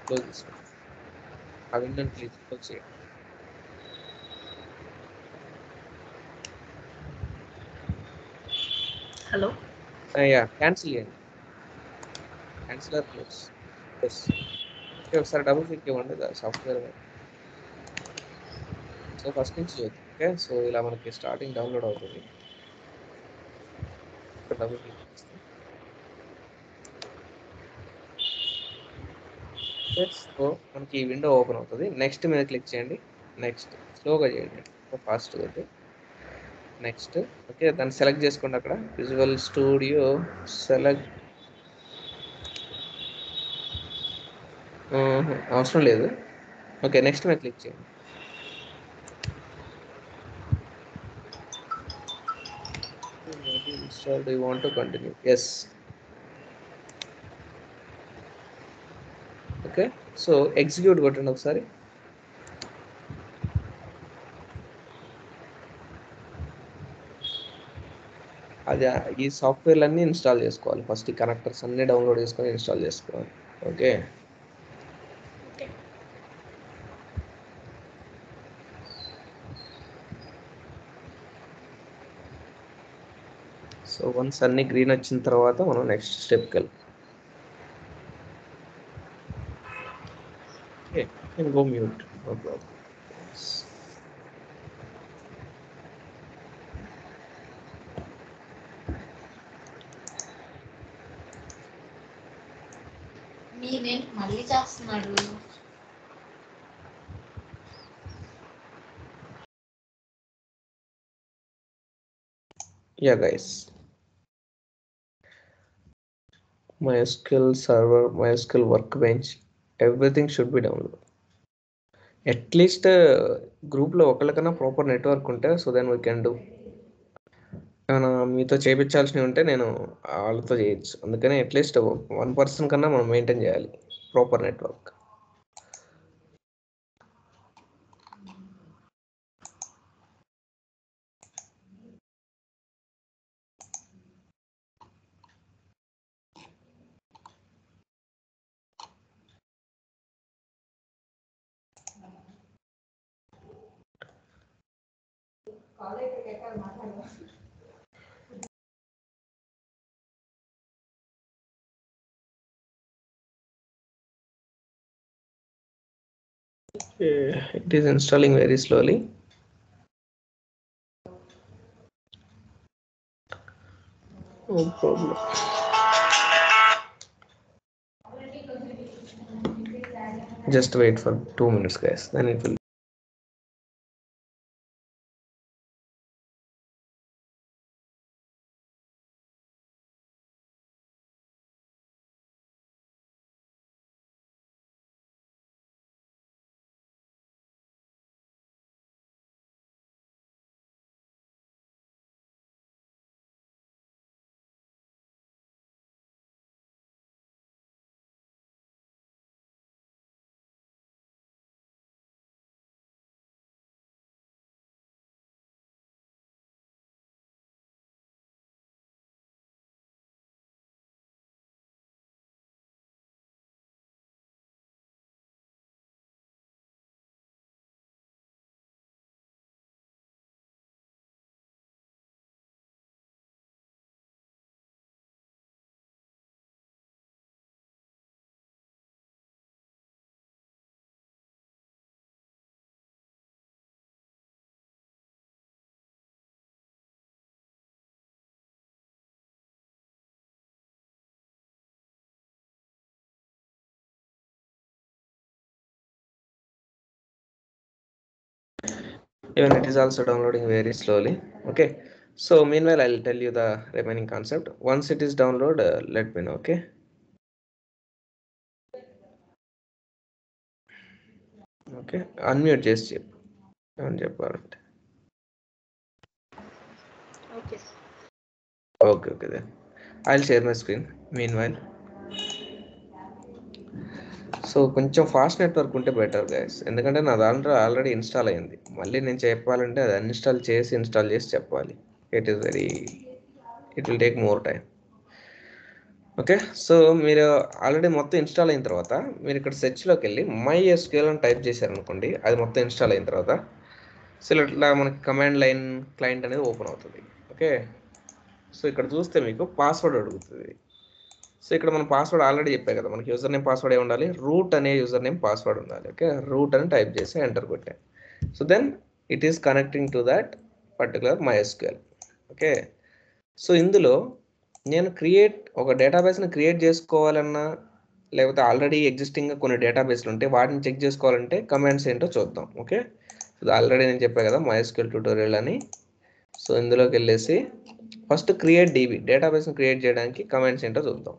Close this window. ఆ విండోని ప్లీజ్ క్లోజ్ చేయండి. హలో. యా, క్యాన్సిల్ చేయండి, క్యాన్సిల్ ఆర్ క్లోజ్. ఎస్. ఒకసారి డబుల్ క్లిక్ ఇవ్వండి software మీద. So first నుంచి చూద్దాం. Okay, so ఇలా మనకి స్టార్టింగ్ డౌన్లోడ్ అవుతుంది. డబుల్ క్లిక్ చేస్తే సో మనకి ఈ విండో ఓపెన్ అవుతుంది. నెక్స్ట్ మీద క్లిక్ చేయండి. నెక్స్ట్ స్లోగా చేయండి, ఫాస్ట్ వద్దు. నెక్స్ట్. ఓకే, దాన్ని సెలెక్ట్ చేసుకోండి. అక్కడ విజువల్ స్టూడియో సెలెక్ట్ అవసరం లేదు. ఓకే, నెక్స్ట్ మీద క్లిక్ చేయండి. Install, you want to continue, yes. Okay, so execute కొట్టండి ఒకసారి. అది ఈ సాఫ్ట్వేర్లన్నీ ఇన్స్టాల్ చేసుకోవాలి ఫస్ట్, ఈ కనెక్టర్స్ అన్నీ డౌన్లోడ్ చేసుకొని ఇన్స్టాల్ చేసుకోవాలి. Okay, okay. సో వన్స్ అన్ని గ్రీన్ వచ్చిన తర్వాత మనం నెక్స్ట్ స్టెప్కి వెళ్తాం. Okay, can go mute, no problem. నేనేంటి మళ్ళీ చేస్తున్నాడు? Yeah guys, MySQL server, MySQL workbench, everything should be downloaded. At least గ్రూప్లో ఒకళ్ళకన్నా ప్రాపర్ నెట్వర్క్ ఉంటే, so then we can do. ఏమైనా మీతో చేయించాల్సినవి ఉంటే నేను వాళ్ళతో చేయొచ్చు, అందుకని అట్లీస్ట్ 1 పర్సన్ కన్నా మనం మెయింటైన్ చేయాలి proper network. It is installing very slowly. No problem. Just wait for 2 minutes guys, then it will. Even it is also downloading very slowly. Okay, so meanwhile I'll tell you the remaining concept. Once it is download, let me know. Okay, okay, unmute చేసి చెప్పు ఏమని చెప్పాలంటే. Okay. Okay, okay then I'll share my screen meanwhile. So కొంచెం fast network ఉంటే better guys, ఎందుకంటే నా దాంట్లో already install అయింది. మళ్ళీ నేను చెప్పాలంటే అది ఇన్స్టాల్ చేసి చెప్పాలి. It will take more time. Okay, so మీరు ఆల్రెడీ మొత్తం ఇన్స్టాల్ అయిన తర్వాత మీరు ఇక్కడ సెర్చ్లోకి వెళ్ళి MySQL అని టైప్ చేశారనుకోండి, అది మొత్తం ఇన్స్టాల్ అయిన తర్వాత సో ఇట్లా మనకి కమాండ్ లైన్ క్లయింట్ అనేది ఓపెన్ అవుతుంది. ఓకే, సో ఇక్కడ చూస్తే మీకు పాస్వర్డ్ అడుగుతుంది. సో ఇక్కడ మన పాస్వర్డ్ ఆల్రెడీ చెప్పాయి కదా, మనకి యూజర్ నేమ్ పాస్వర్డ్ ఏ ఉండాలి, రూట్ అనే యూజర్ నేమ్ పాస్వర్డ్ ఉండాలి. ఓకే, రూట్ అని టైప్ చేసి ఎంటర్ కొట్టాను. So then it is connecting to that particular MySQL. Okay, so ఇందులో నేను ఒక డేటాబేస్ని క్రియేట్ చేసుకోవాలన్నా, లేకపోతే ఆల్రెడీ ఎగ్జిస్టింగ్గా కొన్ని డేటాబేస్లు ఉంటే వాటిని చెక్ చేసుకోవాలంటే కమాండ్స్ ఏంటో చూద్దాం. ఓకే, సో ఆల్రెడీ నేను చెప్పాను కదా MySQL ట్యూటోరియల్ అని. సో ఇందులోకి వెళ్ళేసి ఫస్ట్ క్రియేట్ DB, డేటాబేస్ని క్రియేట్ చేయడానికి కమాండ్స్ ఏంటో చూద్దాం.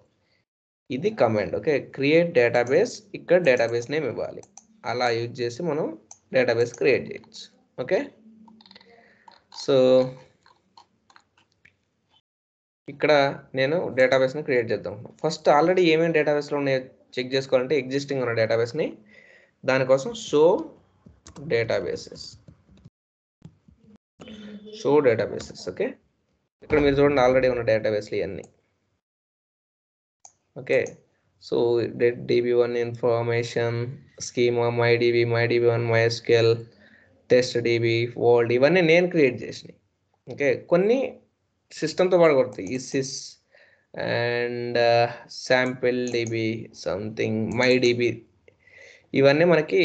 ఇది కమాండ్. ఓకే, క్రియేట్ డేటాబేస్, ఇక్కడ డేటాబేస్ నేమ్ ఇవ్వాలి. అలా యూజ్ చేసి మనం డేటాబేస్ క్రియేట్ చేయొచ్చు. ఓకే, సో ఇక్కడ నేను డేటాబేస్ని క్రియేట్ చేద్దాం. ఫస్ట్ ఆల్రెడీ ఏమేమి డేటాబేస్లో ఉన్నాయో చెక్ చేసుకోవాలంటే ఎగ్జిస్టింగ్ ఉన్న డేటాబేస్ని, దానికోసం షో డేటాబేసెస్. ఓకే, ఇక్కడ మీరు చూడండి ఆల్రెడీ ఉన్న డేటాబేస్లు ఇవన్నీ. Okay, so DB1 information, schema, MyDB1, MySQL, TestDB, Vault, ఇవన్నీ నేను క్రియేట్ చేసినాయి. ఓకే, కొన్ని సిస్టమ్తో పాడగొడతాయి, ఈసిస్ and sample DB something, MyDB, ఇవన్నీ మనకి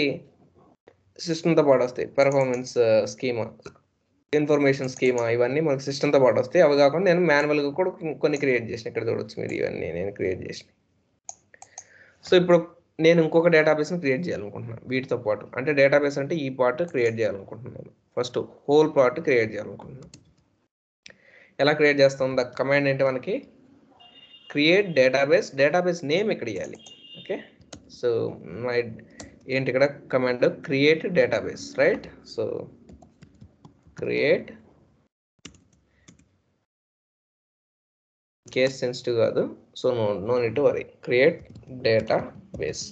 సిస్టమ్తో పాటు వస్తాయి. పెర్ఫార్మెన్స్ స్కీమా, ఇన్ఫర్మేషన్ స్కీమా, ఇవన్నీ మనకి సిస్టమ్తో పాటు వస్తాయి. అవి కాకుండా నేను మాన్యువల్గా కూడా కొన్ని క్రియేట్ చేసిన. ఇక్కడ చూడొచ్చు మీరు, ఇవన్నీ నేను క్రియేట్ చేసిన. సో ఇప్పుడు నేను ఇంకొక డేటాబేస్ని క్రియేట్ చేయాలనుకుంటున్నాను వీటితో పాటు. అంటే డేటాబేస్ అంటే ఈ పార్ట్ క్రియేట్ చేయాలనుకుంటున్నాను, ఫస్ట్ హోల్ పార్ట్ క్రియేట్ చేయాలనుకుంటున్నాను. ఎలా క్రియేట్ చేస్తాం? ద కమాండ్ ఏంటి మనకి, క్రియేట్ డేటాబేస్, డేటాబేస్ నేమ్ ఇక్కడ ఇవ్వాలి. ఓకే, సో ఏంటి ఇక్కడ command, create database, right? So create, case sensitive కాదు, so no need to worry, create database.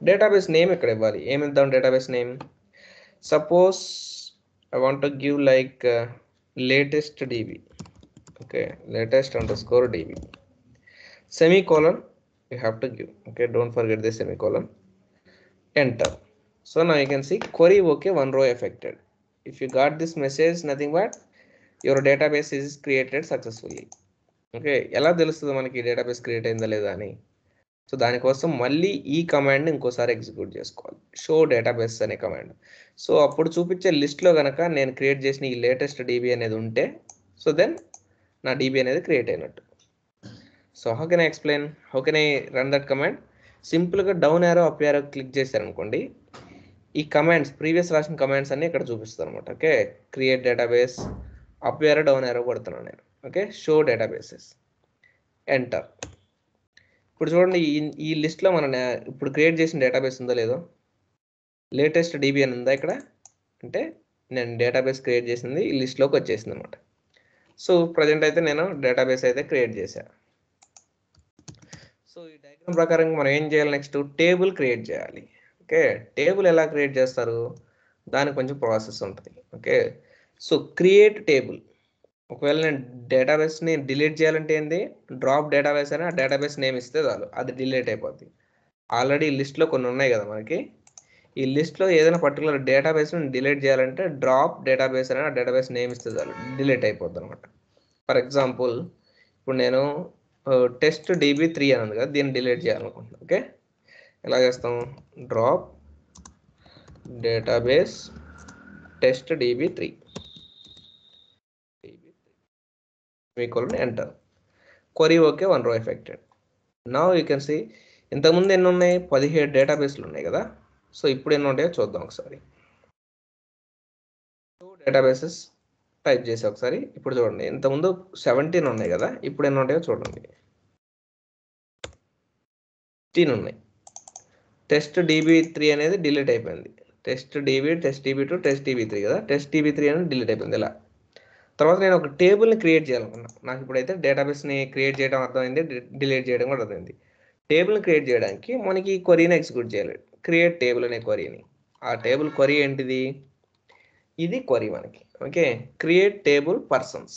Database name ఇక్కడ ఇవ్వాలి. ఏమి ఇద్దాం database name? Suppose I want to give like latest DB. Okay, latest_DB, semicolon you have to give. Okay, don't forget the semicolon, enter. So now you can see query okay, one row affected. If you got this message, nothing but your database is created successfully. Okay, ఎలా తెలుస్తుంది మనకి database create అయిందా లేదా అని? So దానికోసం మళ్ళీ ఈ కమాండ్ని ఇంకోసారి ఎగ్జిక్యూట్ చేసుకోవాలి, షో డేటాబేస్ అనే కమాండ్. సో అప్పుడు చూపించే లిస్ట్లో కనుక నేను క్రియేట్ చేసిన ఈ లేటెస్ట్ DB అనేది ఉంటే, సో దెన్ నా DB అనేది క్రియేట్ అయినట్టు. So how can I explain, how can I run that command? సింపుల్గా down arrow up arrow click చేశారనుకోండి, ఈ కమాండ్స్ ప్రీవియస్ రాసిన కమాండ్స్ అన్ని ఇక్కడ చూపిస్తాను అనమాట. Okay, create database, up arrow down arrow కొడుతున్నాను నేను. Okay, show databases, enter. ఇప్పుడు చూడండి ఈ లిస్ట్లో మనం ఇప్పుడు క్రియేట్ చేసిన డేటాబేస్ ఉందో లేదో, లేటెస్ట్ DB అని ఉందా ఇక్కడ, అంటే నేను డేటాబేస్ క్రియేట్ చేసింది ఈ లిస్ట్లోకి వచ్చేసింది అనమాట. సో ప్రజెంట్ అయితే నేను డేటాబేస్ అయితే క్రియేట్ చేశాను. సో ఈ డయాగ్రామ్ ప్రకారం మనం ఏం చేయాలి, నెక్స్ట్ టేబుల్ క్రియేట్ చేయాలి. ఓకే, టేబుల్ ఎలా క్రియేట్ చేస్తారు, దానికి కొంచెం ప్రాసెస్ ఉంటుంది. Okay, so create table. ఒకవేళ నేను డేటాబేస్ని డిలీట్ చేయాలంటే ఏంది, డ్రాప్ డేటాబేస్ అని ఆ డేటాబేస్ నేమ్ ఇస్తే చాలు, అది డిలీట్ అయిపోద్ది. ఆల్రెడీ లిస్ట్లో కొన్ని ఉన్నాయి కదా మనకి, ఈ లిస్ట్లో ఏదైనా పర్టికులర్ డేటాబేస్ని డిలీట్ చేయాలంటే డ్రాప్ డేటాబేస్ అని ఆ డేటాబేస్ నేమ్ ఇస్తే చాలు, డిలీట్ అయిపోద్ది అనమాట. ఫర్ ఎగ్జాంపుల్ ఇప్పుడు నేను TestDB3 అని ఉంది కదా, దీన్ని డిలీట్ చేయాలనుకుంటున్నాను. ఓకే, ఎలా చేస్తాం, drop database TestDB3, enter. Query okay, one row affected. Now you can see ఇంతకుముందు ఎన్ని ఉన్నాయి, 17 డేటాబేస్లు ఉన్నాయి కదా. సో ఇప్పుడు ఎన్ని ఉంటాయో చూద్దాం ఒకసారి. డేటాబేసెస్ టైప్ చేసి ఒకసారి ఇప్పుడు చూడండి, ఇంతకుముందు 17 ఉన్నాయి కదా, ఇప్పుడు ఎన్ని ఉంటాయో చూడండి, 15 ఉన్నాయి. TestDB3 అనేది డిలీట్ అయిపోయింది. TestDB2, TestDB3 కదా, TestDB3 అనేది డిలీట్ అయిపోయింది. ఇలా తర్వాత నేను ఒక టేబుల్ని క్రియేట్ చేయాలనుకున్నాను. నాకు ఇప్పుడైతే డేటాబేస్ని క్రియేట్ చేయడం అర్థమైంది, డిలీట్ చేయడం కూడా అర్థమైంది. టేబుల్ని క్రియేట్ చేయడానికి మనకి ఈ క్వరీని ఎగ్జిక్యూట్ చేయాలి. క్రియేట్ టేబుల్ అనే క్వరీని. ఆ టేబుల్ క్వరీ ఏంటిది? ఇది క్వరీ మనకి. Okay, create table persons.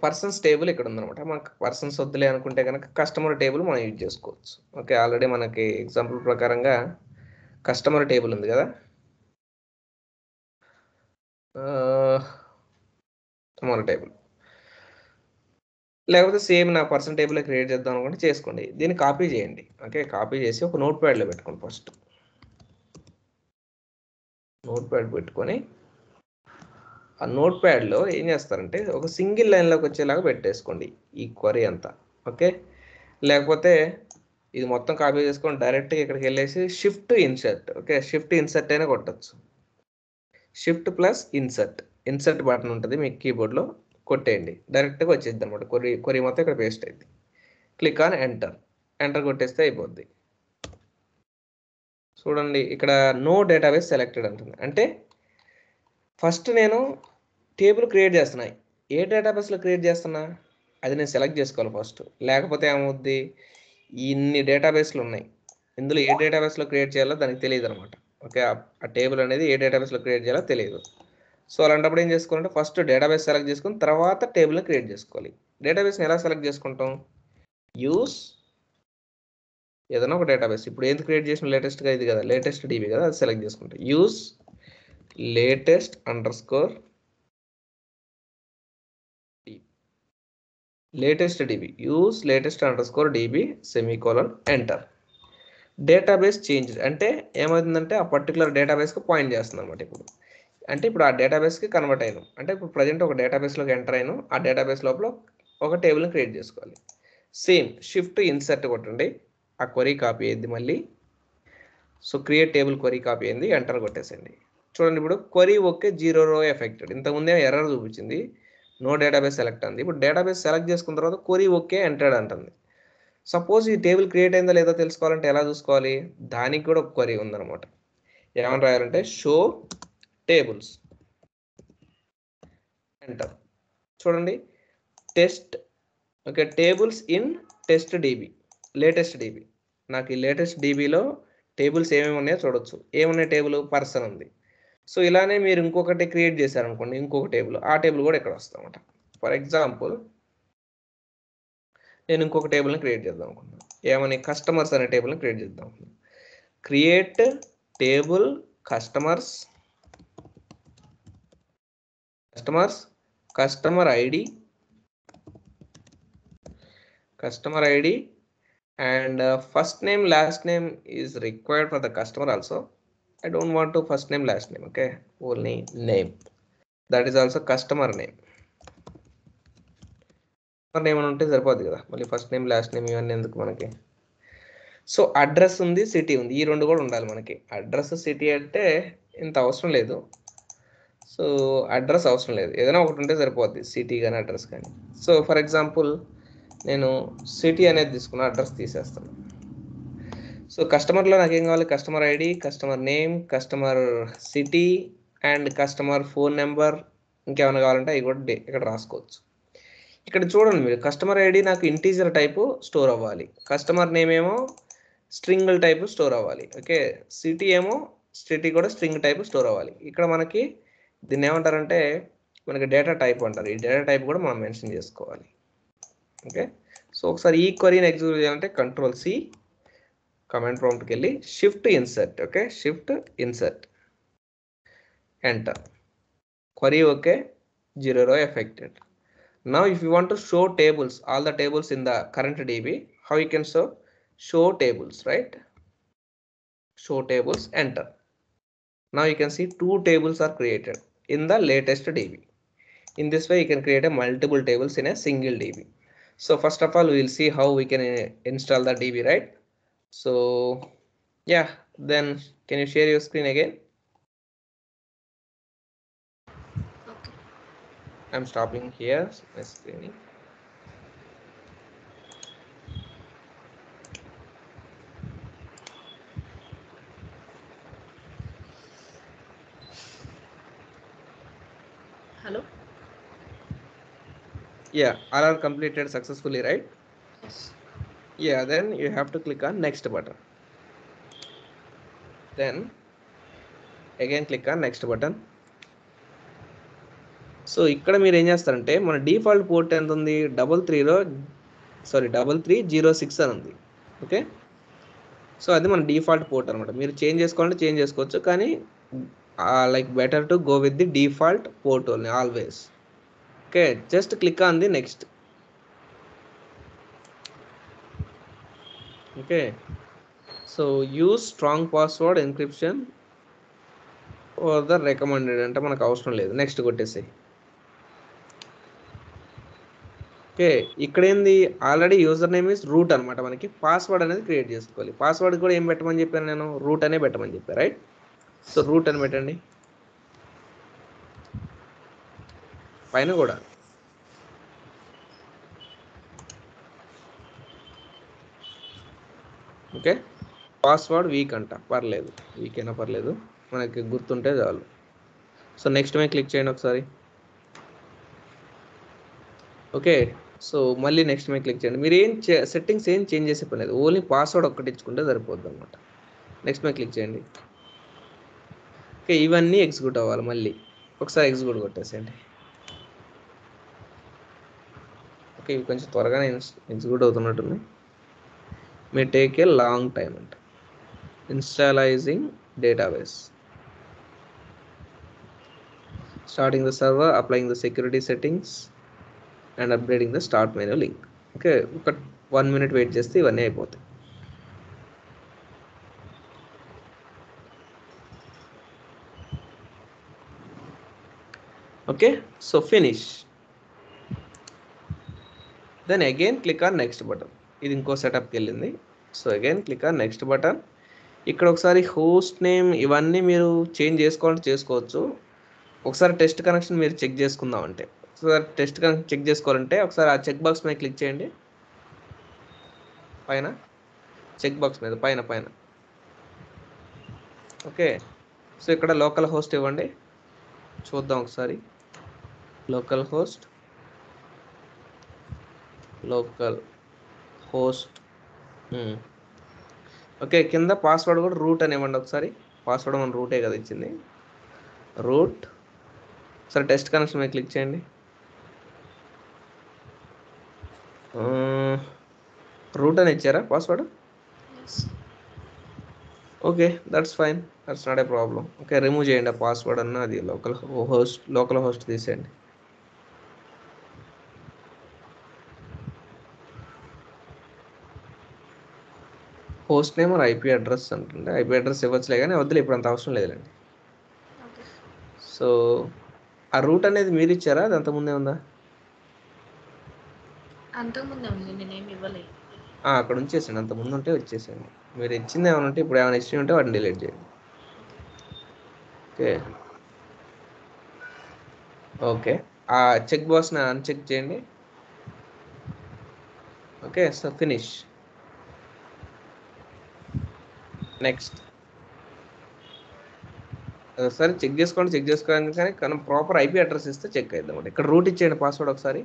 Persons table ఇక్కడ ఉందన్నమాట. మనకు పర్సన్స్ వద్దులే అనుకుంటే కనుక కస్టమర్ టేబుల్ మనం యూజ్ చేసుకోవచ్చు. ఓకే, ఆల్రెడీ మనకి ఎగ్జాంపుల్ ప్రకారంగా కస్టమర్ టేబుల్ ఉంది కదా. కస్టమర్ టేబుల్ లేకపోతే సేమ్ నా పర్సన్ టేబుల్ క్రియేట్ చేద్దాం అనుకుంటే చేసుకోండి. దీన్ని కాపీ చేయండి. ఓకే, కాపీ చేసి ఒక నోట్ ప్యాడ్లో పెట్టుకోండి. ఫస్ట్ నోట్ ప్యాడ్ పెట్టుకొని ఆ నోట్ ప్యాడ్లో ఏం చేస్తారంటే ఒక సింగిల్ లైన్లోకి వచ్చేలాగా పెట్టేసుకోండి ఈ క్వరీ అంతా. ఓకే, లేకపోతే ఇది మొత్తం కాపీ చేసుకొని డైరెక్ట్గా ఇక్కడికి వెళ్ళేసి shift insert. Okay, shift insert అయినా కొట్టచ్చు. Shift plus insert, insert button ఉంటుంది మీకు కీబోర్డ్లో, కొట్టేయండి. డైరెక్ట్గా వచ్చేది అనమాట. క్వరీ మొత్తం ఇక్కడ పేస్ట్ అయింది. Click on enter. ఎంటర్ కొట్టేస్తే అయిపోద్ది. చూడండి ఇక్కడ నో డేటాబేస్ సెలెక్టెడ్ అంటుంది. అంటే ఫస్ట్ నేను టేబుల్ క్రియేట్ చేస్తున్నా. ఏ డేటాబేస్లో క్రియేట్ చేస్తున్నా అది నేను సెలెక్ట్ చేసుకోవాలి ఫస్ట్. లేకపోతే ఏమవుద్ది, ఇన్ని డేటాబేస్లు ఉన్నాయి, ఇందులో ఏ డేటాబేస్లో క్రియేట్ చేయాలో దానికి తెలియదు అనమాట. ఓకే, ఆ టేబుల్ అనేది ఏ డేటాబేస్లో క్రియేట్ చేయాలో తెలియదు. సో అలాంటప్పుడు ఏం చేసుకోవాలంటే ఫస్ట్ డేటాబేస్ సెలెక్ట్ చేసుకుని తర్వాత టేబుల్ని క్రియేట్ చేసుకోవాలి. డేటాబేస్ని ఎలా సెలెక్ట్ చేసుకుంటాం? యూస్ ఏదైనా ఒక డేటాబేస్. ఇప్పుడు ఏంటి క్రియేట్ చేసిన లేటెస్ట్గా ఇది కదా, లేటెస్ట్ డీబీ కదా, అది సెలెక్ట్ చేసుకుంటాం. Use latest underscore latest DB, use latest underscore DB semicolon enter. Database change అంటే ఏమవుతుందంటే ఆ పర్టికులర్ డేటాబేస్కి పాయింట్ చేస్తుంది అనమాట. ఇప్పుడు ఆ డేటాబేస్కి కన్వర్ట్ అయినాం అంటే ఇప్పుడు ప్రజెంట్ ఒక డేటాబేస్లోకి ఎంటర్ అయినాం. ఆ డేటాబేస్ లోపల ఒక టేబుల్ని క్రియేట్ చేసుకోవాలి. సేమ్ షిఫ్ట్ ఇన్సర్ట్ కొట్టండి, ఆ క్వరీ కాపీ అయ్యింది మళ్ళీ. So create table query copy అయింది, ఎంటర్ కొట్టేసండి. చూడండి ఇప్పుడు క్వరీ ఓకే, 0 రో ఎఫెక్టెడ్. ఇంతకుముందే ఎర్రర్ చూపించింది, నో డేటాబేస్ సెలెక్ట్ అంది. ఇప్పుడు డేటాబేస్ సెలెక్ట్ చేసుకున్న తర్వాత క్వరీ ఓకే ఎంటర్డ్ అంటుంది. సపోజ్ ఈ టేబుల్ క్రియేట్ అయిందో లేదో తెలుసుకోవాలంటే ఎలా చూసుకోవాలి? దానికి కూడా ఒక క్వరీ ఉందన్నమాట. ఏమని రాయాలంటే షో టేబుల్స్ ఎంటర్. చూడండి test. Okay, tables in test DB, latest DB. నాకు ఈ లేటెస్ట్ డీబీలో టేబుల్స్ ఏమేమి ఉన్నాయో చూడొచ్చు. ఏమున్నాయి? టేబుల్ పర్సన్ ఉంది. సో ఇలానే మీరు ఇంకొకటి క్రియేట్ చేశారనుకోండి, ఇంకొక టేబుల్, ఆ టేబుల్ కూడా ఇక్కడ వస్తామన్నమాట. ఫర్ ఎగ్జాంపుల్ నేను ఇంకొక టేబుల్ని క్రియేట్ చేద్దాం అనుకుంటున్నాను. ఏమని? కస్టమర్స్ అనే టేబుల్ని క్రియేట్ చేద్దాం అనుకుంటున్నాను. Create table customers, customer ID and first name last name is required for the customer also. I don't want to first name last name. Okay, only name, that is also customer name. Name అని ఉంటే సరిపోద్ది కదా, మళ్ళీ first name last name ఇవన్నీ ఎందుకు మనకి. So address ఉంది, city ఉంది, ఈ రెండు కూడా ఉండాలి మనకి. అడ్రస్ సిటీ అంటే ఇంత అవసరం లేదు. సో అడ్రస్ అవసరం లేదు, ఏదైనా ఒకటి ఉంటే సరిపోద్ది, సిటీ కానీ అడ్రస్ కానీ. సో ఫర్ ఎగ్జాంపుల్ నేను సిటీ అనేది తీసుకున్న, అడ్రస్ తీసేస్తాను. సో కస్టమర్లో నాకేం కావాలి? Customer ID, customer name, customer city and customer phone number. ఇంకేమైనా కావాలంటే అవి కూడా ఇక్కడ రాసుకోవచ్చు. ఇక్కడ చూడండి మీరు, కస్టమర్ ఐడి నాకు ఇంటీజర్ టైపు స్టోర్ అవ్వాలి, కస్టమర్ నేమ్ ఏమో స్ట్రింగ్ టైపు స్టోర్ అవ్వాలి. ఓకే, సిటీ ఏమో సిటీ కూడా స్ట్రింగ్ టైపు స్టోర్ అవ్వాలి. ఇక్కడ మనకి దీన్ని ఏమంటారంటే మనకి డేటా టైప్ అంటారు. ఈ డేటా టైప్ కూడా మనం మెన్షన్ చేసుకోవాలి. ఓకే, సో ఒకసారి ఈ క్వరీని ఎగ్జిక్యూట్ చేయాలంటే కంట్రోల్ సి, కమాండ్ ప్రాంప్ట్కి వెళ్ళి shift insert. Okay, shift insert enter. Query okay, 0 row affected. Now if you want to show tables, all the tables in the current DB, how you can show tables, right? Show tables, enter. Now you can see 2 tables are created in the latest DB. In this way you can create a multiple tables in a single DB. So first of all we will see how we can install the DB, right? So yeah, then can you share your screen again? Okay. I'm stopping here my screening. Hello. Yeah, all are completed successfully, right? Yes. Yeah, then you have to click on next button. Then again click on next button. So ఇక్కడ మీరు ఏం చేస్తారంటే మన default port ఎంత ఉంది 3306 అని ఉంది. Okay, so అది మన డిఫాల్ట్ పోర్ట్ అనమాట. మీరు చేంజ్ చేసుకోవాలంటే చేంజ్ చేసుకోవచ్చు, కానీ like better to go with the default port only always. Okay, just click on the next. Okay, so use strong password encryption are the recommended అంటే మనకు అవసరం లేదు, నెక్స్ట్ కొట్టేసి. ఓకే, ఇక్కడ ఏంది already user name is root అనమాట. మనకి password అనేది క్రియేట్ చేసుకోవాలి. పాస్వర్డ్ కూడా ఏం పెట్టమని చెప్పాను నేను, రూట్ అనే పెట్టమని చెప్పాను, రైట్? సో రూట్ అని పెట్టండి, పైన కూడా. ఓకే, పాస్వర్డ్ వీక్ అంట, పర్లేదు, వీక్ అయినా పర్లేదు, మనకి గుర్తుంటే చాలు. సో నెక్స్ట్ మీద క్లిక్ చేయండి ఒకసారి. ఓకే, సో మళ్ళీ నెక్స్ట్ మీద క్లిక్ చేయండి. మీరు సెట్టింగ్స్ ఏం చేంజ్ చేసే పని లేదు, ఓన్లీ పాస్వర్డ్ ఒక్కటి ఇచ్చుకుంటే సరిపోద్ది అనమాట. నెక్స్ట్ మీద క్లిక్ చేయండి. ఓకే, ఇవన్నీ ఎగ్జిక్యూట్ అవ్వాలి. మళ్ళీ ఒకసారి ఎగ్జిక్యూట్ కొట్టేసేయండి. ఓకే, ఇవి కొంచెం త్వరగానే ఎగ్జిక్యూట్ అవుతున్నట్టుంది. May take a long time అంట. Initializing database, starting the server, applying the security settings and updating the start menu link. Okay, ఒక 1 minute వెయిట్ చేస్తే ఇవన్నీ అయిపోతాయి. Okay, so finish. Then again click on next button. ఇది ఇంకో సెటప్కి వెళ్ళింది. So again click on next button. ఇక్కడ ఒకసారి హోస్ట్ నేమ్ ఇవన్నీ మీరు చేంజ్ చేసుకోవాలంటే చేసుకోవచ్చు. ఒకసారి టెస్ట్ కనెక్షన్ మీరు చెక్ చేసుకుందామంటే, ఒకసారి టెస్ట్ కనెక్షన్ చెక్ చేసుకోవాలంటే ఒకసారి ఆ చెక్ బాక్స్ మీద క్లిక్ చేయండి. పైన చెక్ బాక్స్ మీద పైన పైన. ఓకే, సో ఇక్కడ లోకల్ హోస్ట్ ఇవ్వండి, చూద్దాం ఒకసారి. లోకల్ హోస్ట్ ఓకే, కింద పాస్వర్డ్ కూడా రూట్ అని ఇవ్వండి ఒకసారి. పాస్వర్డ్ మన రూటే కదా ఇచ్చింది, రూట్. సరే టెస్ట్ కనెక్షన్ మీద క్లిక్ చేయండి. రూట్ అని ఇచ్చారా password? Okay, that's fine, that's not a problem. Okay, remove చేయండి ఆ పాస్వర్డ్ అన్న, అది లోకల్ హోస్ట్ తీసేయండి. హోస్ట్ నేమ్ మరి ఐపీ అడ్రస్ అంటుండే, ఐపీ అడ్రస్ ఇవ్వచ్చులే కానీ వద్దులే, ఇప్పుడు అంత అవసరం లేదులేండి. సో ఆ రూట్ అనేది మీరు ఇచ్చారా, అది అంతకుముందే ఉందా? అంతకుముందే ఉంది, నేనేమి ఇవ్వలేదు. అక్కడ ఉంచేసండి, అంతకుముందు ఉంటే వచ్చేసండి. మీరు ఇచ్చింది ఏమైనా ఉంటే, ఇప్పుడు ఏమైనా ఇచ్చి ఉంటే వాటిని డిలీట్ చేయండి. ఓకే, ఓకే, ఆ చెక్ బాక్స్ని అన్చెక్ చేయండి. Okay, so finish. నెక్స్ట్ ఒకసారి చెక్ చేసుకోండి కానీ ప్రాపర్ ఐపీ అడ్రస్ ఇస్తే చెక్ అయిద్దాం. ఇక్కడ రూట్ ఇచ్చేయండి పాస్వర్డ్ ఒకసారి,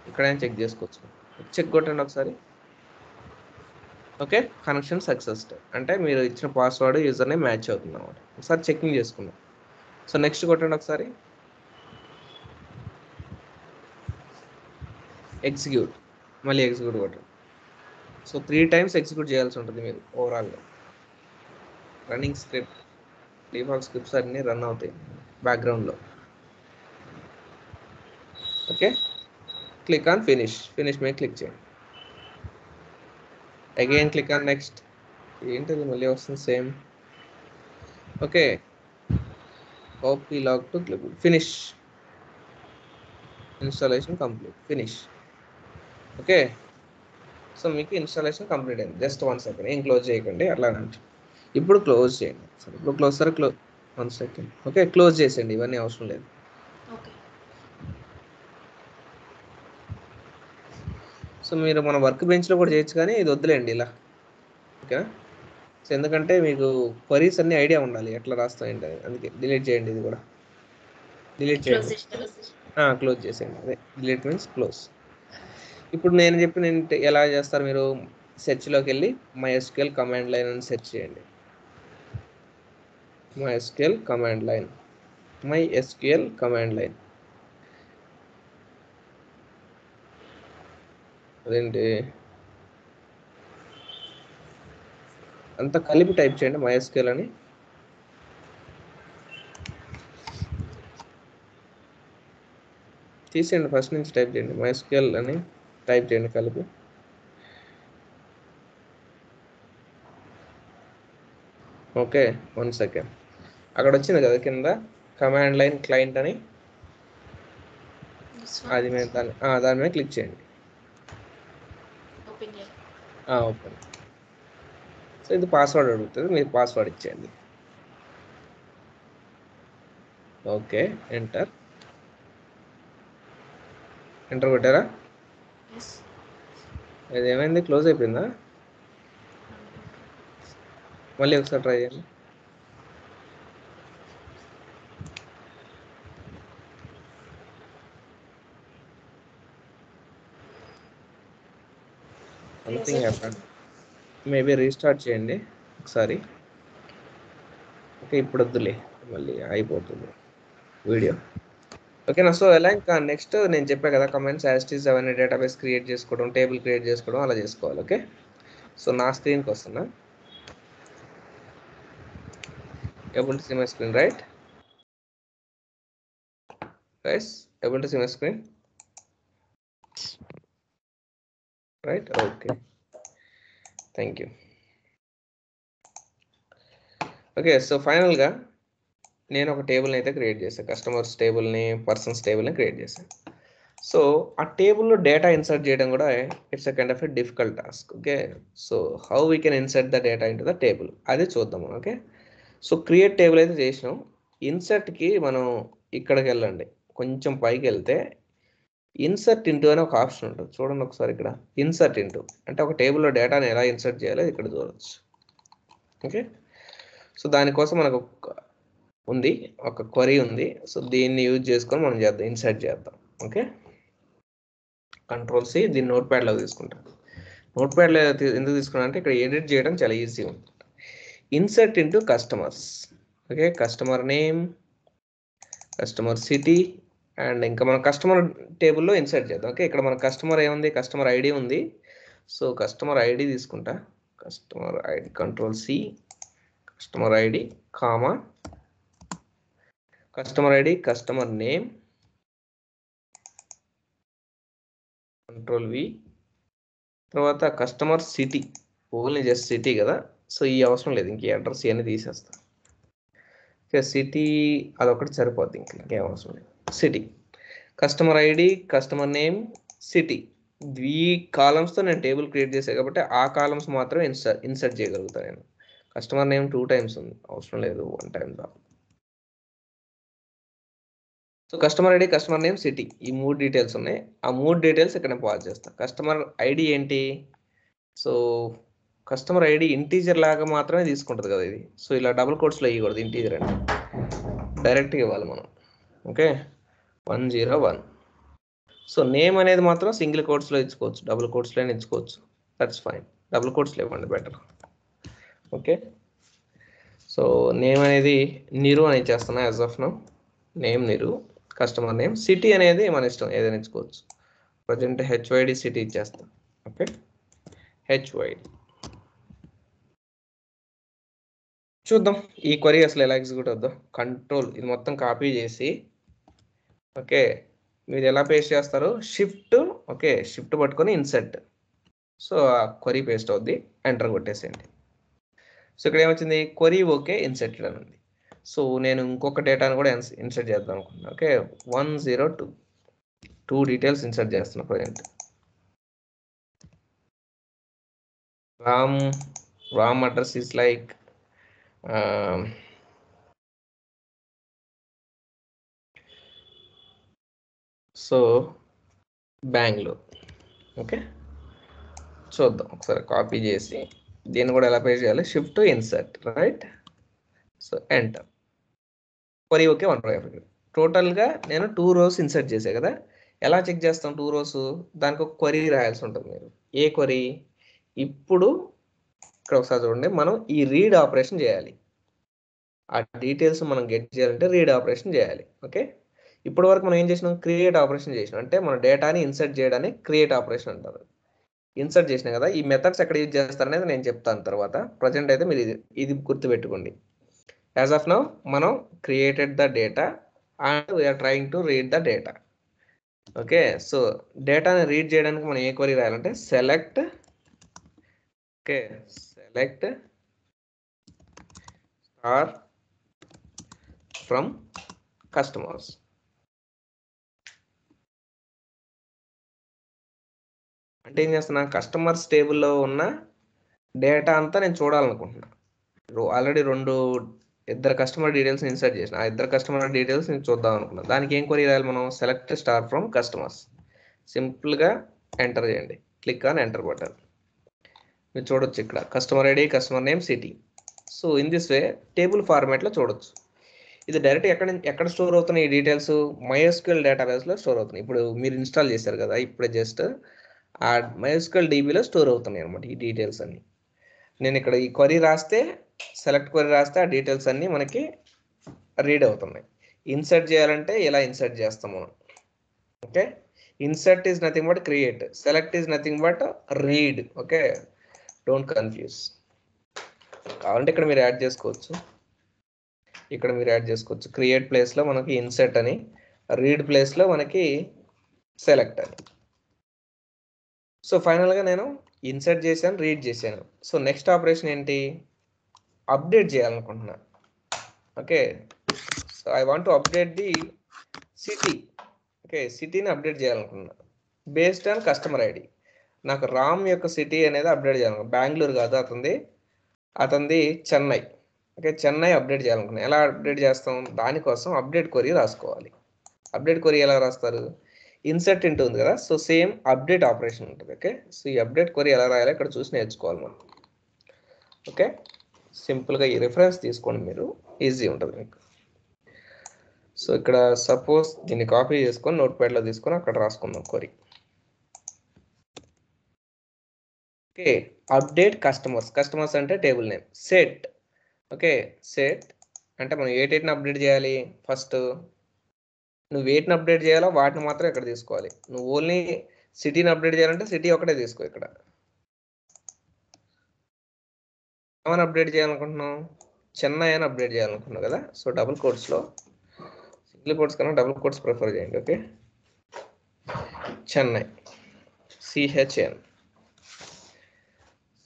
ఇక్కడైనా చెక్ చేసుకోవచ్చు. చెక్ కొట్టండి ఒకసారి. ఓకే, కనెక్షన్ సక్సెస్డ్ అంటే మీరు ఇచ్చిన పాస్వర్డ్ యూజర్ నేమ్ మ్యాచ్ అవుతుంది అన్నమాట. ఒకసారి చెకింగ్ చేసుకుందాం. సో నెక్స్ట్ కొట్టండి ఒకసారి, ఎగ్జిక్యూట్. మళ్ళీ ఎగ్జిక్యూట్ కొట్టండి. సో 3 times ఎగ్జిక్యూట్ చేయాల్సి ఉంటుంది మీరు ఓవరాల్గా. రన్నింగ్ స్క్రిప్ట్, డిఫాల్ట్ స్క్రిప్ట్స్ అన్నీ రన్ అవుతాయి బ్యాక్గ్రౌండ్లో. ఓకే, క్లిక్ ఆన్ ఫినిష్ మీద క్లిక్ చేయండి. Again click on next. ఏంటిది మళ్ళీ వస్తుంది same. Okay, copy log to clip, finish. Installation complete, finish. Okay, so మీకు ఇన్స్టాలేషన్ కంప్లీట్ అయింది. జస్ట్ 1 second, ఏం క్లోజ్ చేయకండి అట్లానంటే. ఇప్పుడు క్లోజ్ చేయండి. సరే ఇప్పుడు క్లోజ్ 1 second. ఓకే, క్లోజ్ చేసేయండి, ఇవన్నీ అవసరం లేదు. సో మీరు మన వర్క్ బెంచ్లో కూడా చేయొచ్చు, కానీ ఇది వద్దులేండి ఇలా. ఓకేనా? సో ఎందుకంటే మీకు క్వరీస్ అన్ని ఐడియా ఉండాలి ఎట్లా రాస్తాం ఏంటి, అందుకే డిలీట్ చేయండి. ఇది కూడా డిలీట్ చేయండి, క్లోజ్ చేసేయండి. అదే డిలీట్ మీన్స్ క్లోజ్. ఇప్పుడు నేను చెప్పిన ఎలా చేస్తారు మీరు సెర్చ్లోకి వెళ్ళి MySQL కమాండ్ లైన్ అని సెర్చ్ చేయండి. MySQL command line, MySQL command line అదేంటి అంతా కలిపి టైప్ చేయండి MySQL అని. తీసేయండి, ఫస్ట్ నుంచి టైప్ చేయండి MySQL అని టైప్ చేయండి కలిపి. Okay, 1 second. అక్కడ వచ్చింది కదా కింద కమాండ్ లైన్ క్లయింట్ అని, అది మేము దాని మీద క్లిక్ చేయండి. ఓపెన్. సో ఇది పాస్వర్డ్ అడుగుతుంది, మీరు పాస్వర్డ్ ఇచ్చేయండి. ఓకే, ఎంటర్ కొట్టారా? ఇది ఏమైంది, క్లోజ్ అయిపోయిందా? మళ్ళీ ఒకసారి ట్రై చేయండి. Something happened. మేబీ రీస్టార్ట్ చేయండి ఒకసారి. ఓకే, ఇప్పుడు వద్దులే, మళ్ళీ అయిపోతుంది వీడియో. ఓకేనా? సో ఎలా ఇంకా నెక్స్ట్ నేను చెప్పా కదా కమెంట్స్ యాస్టీస్ అవన్నీ డేటాబేస్ క్రియేట్ చేసుకోవడం, టేబుల్ క్రియేట్ చేసుకోవడం అలా చేసుకోవాలి. ఓకే, సో నా స్క్రీన్కి వస్తున్నా. able to see my screen, right guys? Able to see my screen, right? Okay, thank you. Okay, so ఫైనల్గా నేను ఒక టేబుల్ని అయితే క్రియేట్ చేశాను, కస్టమర్స్ టేబుల్ని, పర్సన్స్ టేబుల్ని క్రియేట్ చేశాను. సో ఆ టేబుల్లో డేటా ఇన్సర్ట్ చేయడం కూడా it's a kind of a difficult task. Okay, so how we can insert the data in to the table, అది చూద్దాం. ఓకే, సో క్రియేట్ టేబుల్ అయితే చేసినాం. ఇన్సర్ట్కి మనం ఇక్కడికి వెళ్ళండి, కొంచెం పైకి వెళ్తే ఇన్సర్ట్ ఇంటూ అని ఒక ఆప్షన్ ఉంటుంది, చూడండి ఒకసారి. ఇక్కడ ఇన్సర్ట్ ఇంటూ అంటే ఒక టేబుల్లో డేటాని ఎలా ఇన్సర్ట్ చేయాలో ఇక్కడ చూడవచ్చు. ఓకే, సో దానికోసం మనకు ఉంది, ఒక క్వరీ ఉంది. సో దీన్ని యూజ్ చేసుకొని మనం చేద్దాం, ఇన్సర్ట్ చేద్దాం. ఓకే, Ctrl+C, దీన్ని నోట్ ప్యాడ్లో తీసుకుంటాం. నోట్ ప్యాడ్లో ఎందుకు తీసుకున్నా అంటే ఇక్కడ ఎడిట్ చేయడం చాలా ఈజీ ఉంటుంది. Insert into customers. Okay, customer name, customer city, and ఇంకా మన కస్టమర్ టేబుల్లో ఇన్సర్ట్ చేద్దాం. ఓకే, ఇక్కడ మన కస్టమర్ ఏముంది, కస్టమర్ ఐడి ఉంది. సో కస్టమర్ ఐడి తీసుకుంటా, customer ID, Ctrl+C, customer ID comma customer ID, customer name, Ctrl+V, తర్వాత customer city, only just city కదా, సో ఈ అవసరం లేదు, ఇంక అడ్రస్ ఇవన్నీ తీసేస్తాం. ఓకే, సిటీ అదొకటి సరిపోద్ది, ఇంకేం అవసరం లేదు. City, customer ID, customer name, city, ఈ కాలమ్స్తో నేను టేబుల్ క్రియేట్ చేశాను కాబట్టి ఆ కాలమ్స్ మాత్రం ఇన్సర్ట్ చేయగలుగుతాను నేను. కస్టమర్ నేమ్ 2 times ఉంది, అవసరం లేదు, 1 time దా. So customer ID, customer name, city, ఈ 3 డీటెయిల్స్ ఉన్నాయి. ఆ 3 డీటెయిల్స్ ఇక్కడ నేను పాస్ చేస్తాను. కస్టమర్ ఐడి ఏంటి, సో కస్టమర్ ఐడి ఇంటీజర్ లాగా మాత్రమే తీసుకుంటుంది కదా ఇది. సో ఇలా డబుల్ కోట్స్లో ఇవ్వకూడదు, ఇంటీజర్ అంటే డైరెక్ట్గా ఇవ్వాలి మనం. ఓకే, 101. సో నేమ్ అనేది మాత్రం సింగిల్ కోట్స్లో ఇచ్చుకోవచ్చు, డబుల్ కోట్స్లో ఇచ్చుకోవచ్చు, దట్స్ ఫైన్. డబుల్ కోట్స్లో ఇవ్వండి బెటర్. ఓకే, సో నేమ్ అనేది నిరు అని ఇచ్చేస్తున్నా as of now, name Niru. Customer name, city అనేది మన ఇష్టం, ఏదైనా ఇచ్చుకోవచ్చు. ప్రజెంట్ HYD సిటీ ఇచ్చేస్తాం. Okay, HYD. చూద్దాం ఈ క్వరీ అసలు ఎలా ఎగ్జిక్యూట్ అవుద్దాం. కంట్రోల్ ఇది మొత్తం కాపీ చేసి, ఓకే మీరు ఎలా పేస్ట్ చేస్తారు, షిఫ్ట్, ఓకే షిఫ్ట్ పట్టుకొని ఇన్సర్ట్, సో ఆ క్వరీ పేస్ట్ అవుద్ది, ఎంటర్ కొట్టేసేయండి. సో ఇక్కడ ఏమొచ్చింది, క్వరీ ఓకే ఇన్సర్టెడ్ అని ఉంది. సో నేను ఇంకొక డేటాను కూడా ఇన్సర్ట్ చేద్దాం అనుకుంటున్నాను. ఓకే, 102 2 డీటెయిల్స్ ఇన్సర్ట్ చేస్తున్నా present. Ram address is like so Bengaluru. Okay, చూద్దాం ఒకసారి కాపీ చేసి దీన్ని కూడా ఎలా పేస్ట్ చేయాలి, shift insert, right. So enter, query okay 1 row. టోటల్గా నేను 2 rows ఇన్సర్ట్ చేసే కదా, ఎలా చెక్ చేస్తాం 2 రోస్? దానికి ఒక క్వరీ రాయాల్సి ఉంటుంది మీరు. ఏ క్వరీ? ఇప్పుడు ఇక్కడ ఒకసారి చూడండి, మనం ఈ రీడ్ ఆపరేషన్ చేయాలి. ఆ డీటెయిల్స్ మనం గెట్ చేయాలంటే రీడ్ ఆపరేషన్ చేయాలి. ఓకే, ఇప్పటి వరకు మనం ఏం చేసినాం? క్రియేట్ ఆపరేషన్ చేసినాం. అంటే మన డేటాని ఇన్సర్ట్ చేయడానికి క్రియేట్ ఆపరేషన్ అంటారు. ఇన్సర్ట్ చేసినా కదా, ఈ మెథడ్స్ ఎక్కడ యూజ్ చేస్తారనేది నేను చెప్తాను తర్వాత. ప్రజెంట్ అయితే మీరు ఇది గుర్తుపెట్టుకోండి. యాజ్ ఆఫ్ నౌ మనం created the data and we are trying to read the data. Okay, so డేటాని రీడ్ చేయడానికి మనం ఏ క్వరీ రాయాలంటే సెలెక్ట్ స్టార్ ఫ్రమ్ కస్టమర్స్. అంటే ఏం చేస్తున్నా, కస్టమర్స్ టేబుల్లో ఉన్న డేటా అంతా నేను చూడాలనుకుంటున్నా. ఆల్రెడీ ఇద్దరు కస్టమర్ డీటెయిల్స్ ఇన్సర్ట్ చేసిన, ఆ ఇద్దరు కస్టమర్ డీటెయిల్స్ నేను చూద్దాం అనుకున్నా. దానికి ఏం క్వరీ రాయాలి మనం? Select star from customers. సింపుల్గా ఎంటర్ చేయండి, క్లిక్ ఆన్ ఎంటర్ బటన్. మీరు చూడొచ్చు ఇక్కడ customer ID, customer name, city. So in this way table ఫార్మాట్లో చూడొచ్చు. ఇది డైరెక్ట్ ఎక్కడ స్టోర్ అవుతున్నాయి ఈ డీటెయిల్స్? MySQL డేటాబేస్లో స్టోర్ అవుతున్నాయి. ఇప్పుడు మీరు ఇన్స్టాల్ చేశారు కదా, ఇప్పుడే జస్ట్ ఆ MySQL DBలో స్టోర్ అవుతున్నాయి అనమాట ఈ డీటెయిల్స్ అన్ని. నేను ఇక్కడ ఈ క్వరీ రాస్తే, సెలెక్ట్ క్వరీ రాస్తే ఆ డీటెయిల్స్ అన్నీ మనకి రీడ్ అవుతున్నాయి. ఇన్సర్ట్ చేయాలంటే ఇలా ఇన్సర్ట్ చేస్తాం మనం. Okay, insert is nothing but create, select is nothing but read. Okay, don't confuse. కావాలంటే ఇక్కడ మీరు యాడ్ చేసుకోవచ్చు, క్రియేట్ ప్లేస్లో మనకి ఇన్సర్ట్ అని, రీడ్ ప్లేస్లో మనకి సెలెక్ట్ అని. సో ఫైనల్గా నేను ఇన్సర్ట్ చేశాను, రీడ్ చేశాను. సో నెక్స్ట్ ఆపరేషన్ ఏంటి? అప్డేట్ చేయాలనుకుంటున్నా. Okay, so I want to update the city. Okay, సిటీని అప్డేట్ చేయాలనుకున్నా బేస్డ్ ఆన్ కస్టమర్ ఐడి. నాకు రామ్ యొక్క సిటీ అనేది అప్డేట్ చేయాలనుకున్నా. బెంగళూరు కాదు అతనిది చెన్నై. ఓకే, చెన్నై అప్డేట్ చేయాలనుకున్నా. ఎలా అప్డేట్ చేస్తాం? దానికోసం అప్డేట్ క్వరీ రాసుకోవాలి. అప్డేట్ క్వరీ ఎలా రాస్తారు? ఇన్సర్ట్ ఇంటూ ఉంది కదా, సో సేమ్ అప్డేట్ ఆపరేషన్ ఉంటుంది. ఓకే, సో ఈ అప్డేట్ క్వరీ ఎలా రాయాలో ఇక్కడ చూసి నేర్చుకోవాలి మనం. ఓకే, సింపుల్గా ఈ రిఫరెన్స్ తీసుకోండి, మీరు ఈజీ ఉంటుంది మీకు. సో ఇక్కడ సపోజ్ దీన్ని కాపీ చేసుకొని నోట్ప్యాడ్లో తీసుకొని అక్కడ రాసుకుందాం క్వరీ. ఓకే, అప్డేట్ కస్టమర్స్ అంటే table name. Set. Okay, set అంటే మనం ఏటేటిని అప్డేట్ చేయాలి? ఫస్ట్ నువ్వు వేటిని అప్డేట్ చేయాలో వాటిని మాత్రం ఇక్కడ తీసుకోవాలి. నువ్వు ఓన్లీ సిటీని అప్డేట్ చేయాలంటే సిటీ ఒకటే తీసుకో. ఇక్కడ ఏమని అప్డేట్ చేయాలనుకుంటున్నావు? చెన్నై అని అప్డేట్ చేయాలనుకుంటున్నావు కదా, సో డబుల్ కోట్స్లో, సింగిల్ కోట్స్ కన్నా డబుల్ కోట్స్ ప్రిఫర్ చేయండి. Okay, Chennai, CHN.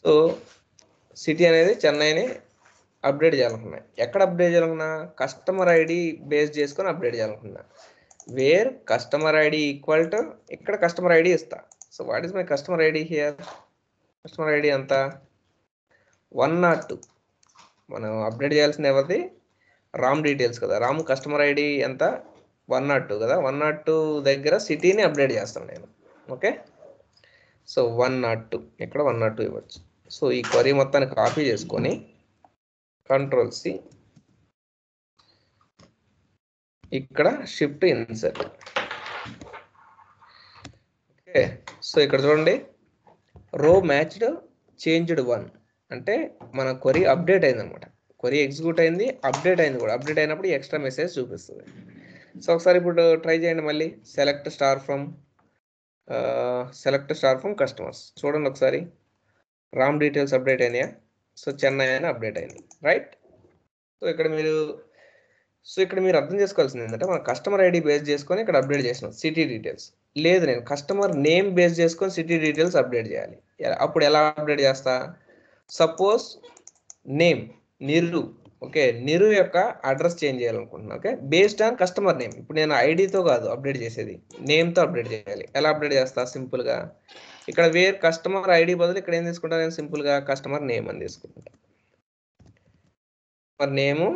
So city అనేది చెన్నైని అప్డేట్ చేయాలనుకున్నా. ఎక్కడ అప్డేట్ చేయాలనుకున్నా? కస్టమర్ ఐడి బేస్ చేసుకొని అప్డేట్ చేయాలనుకున్నా. Wear customer ID equal to, ఇక్కడ కస్టమర్ ఐడి ఇస్తా. So what is my customer ID here? Customer ID ఎంత? 102. మనం అప్డేట్ చేయాల్సింది ఎవరిది? రామ్ డీటెయిల్స్ కదా. రామ్ కస్టమర్ ఐడి ఎంత? 102 కదా. 102 దగ్గర సిటీని అప్డేట్ చేస్తాను నేను. ఓకే, సో 102 ఇక్కడ 102 ఇవ్వచ్చు. సో ఈ క్వరీ మొత్తాన్ని కాపీ చేసుకొని Ctrl+C, ఇక్కడ షిఫ్ట్ ఇన్సర్ట్. ఓకే, సో ఇక్కడ చూడండి, రో మ్యాచ్డ్ చేంజ్డ్ 1 అంటే మన క్వరీ అప్డేట్ అయింది అనమాట. క్వరీ ఎగ్జిక్యూట్ అయింది, అప్డేట్ అయింది కూడా. అప్డేట్ అయినప్పుడు ఎక్స్ట్రా మెసేజ్ చూపిస్తుంది. సో ఒకసారి ఇప్పుడు ట్రై చేయండి మళ్ళీ. Select star from customers. చూడండి ఒకసారి, రామ్ డీటెయిల్స్ అప్డేట్ అయినాయా? సో చెన్నై అని అప్డేట్ అయింది, రైట్? సో ఇక్కడ మీరు అర్థం చేసుకోవాల్సింది ఏంటంటే, మన కస్టమర్ ఐడి బేస్ చేసుకొని ఇక్కడ అప్డేట్ చేసినాం సిటీ డీటెయిల్స్. లేదు, నేను కస్టమర్ నేమ్ బేస్ చేసుకొని సిటీ డీటెయిల్స్ అప్డేట్ చేయాలి. అప్పుడు ఎలా అప్డేట్ చేస్తా? Suppose name Niru. Okay, Niru యొక్క అడ్రస్ చేంజ్ చేయాలనుకుంటున్నాను. Okay, based on customer name. ఇప్పుడు నేను ఐడితో కాదు అప్డేట్ చేసేది, నేమ్తో అప్డేట్ చేయాలి. ఎలా అప్డేట్ చేస్తా? సింపుల్గా ఇక్కడ వేర్ కస్టమర్ ఐడి బదులు ఇక్కడ ఏం తీసుకుంటా? నేను సింపుల్గా కస్టమర్ నేమ్ అని తీసుకుంటా. కస్టమర్ నేము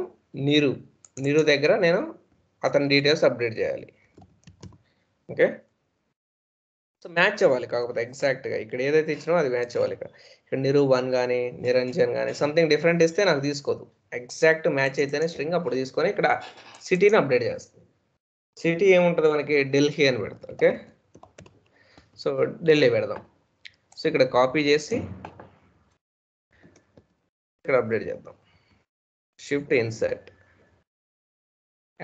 నిరు దగ్గర నేను అతని డీటెయిల్స్ అప్డేట్ చేయాలి. ఓకే, సో మ్యాచ్ అవ్వాలి. కాకపోతే ఎగ్జాక్ట్గా ఇక్కడ ఏదైతే ఇచ్చినో అది మ్యాచ్ అవ్వాలి. ఇక్కడ నిరు 1 కానీ నిరంజన్ కానీ సంథింగ్ డిఫరెంట్ ఇస్తే నాకు తీసుకోదు. ఎగ్జాక్ట్ మ్యాచ్ అయితేనే స్ట్రింగ్ అప్పుడు తీసుకొని ఇక్కడ సిటీని అప్డేట్ చేస్తాను. సిటీ ఏముంటుంది మనకి ఢిల్లీ అని పెడతాం. ఓకే, సో ఢిల్లీ పెడదాం. సో ఇక్కడ కాపీ చేసి ఇక్కడ అప్డేట్ చేద్దాం. Shift insert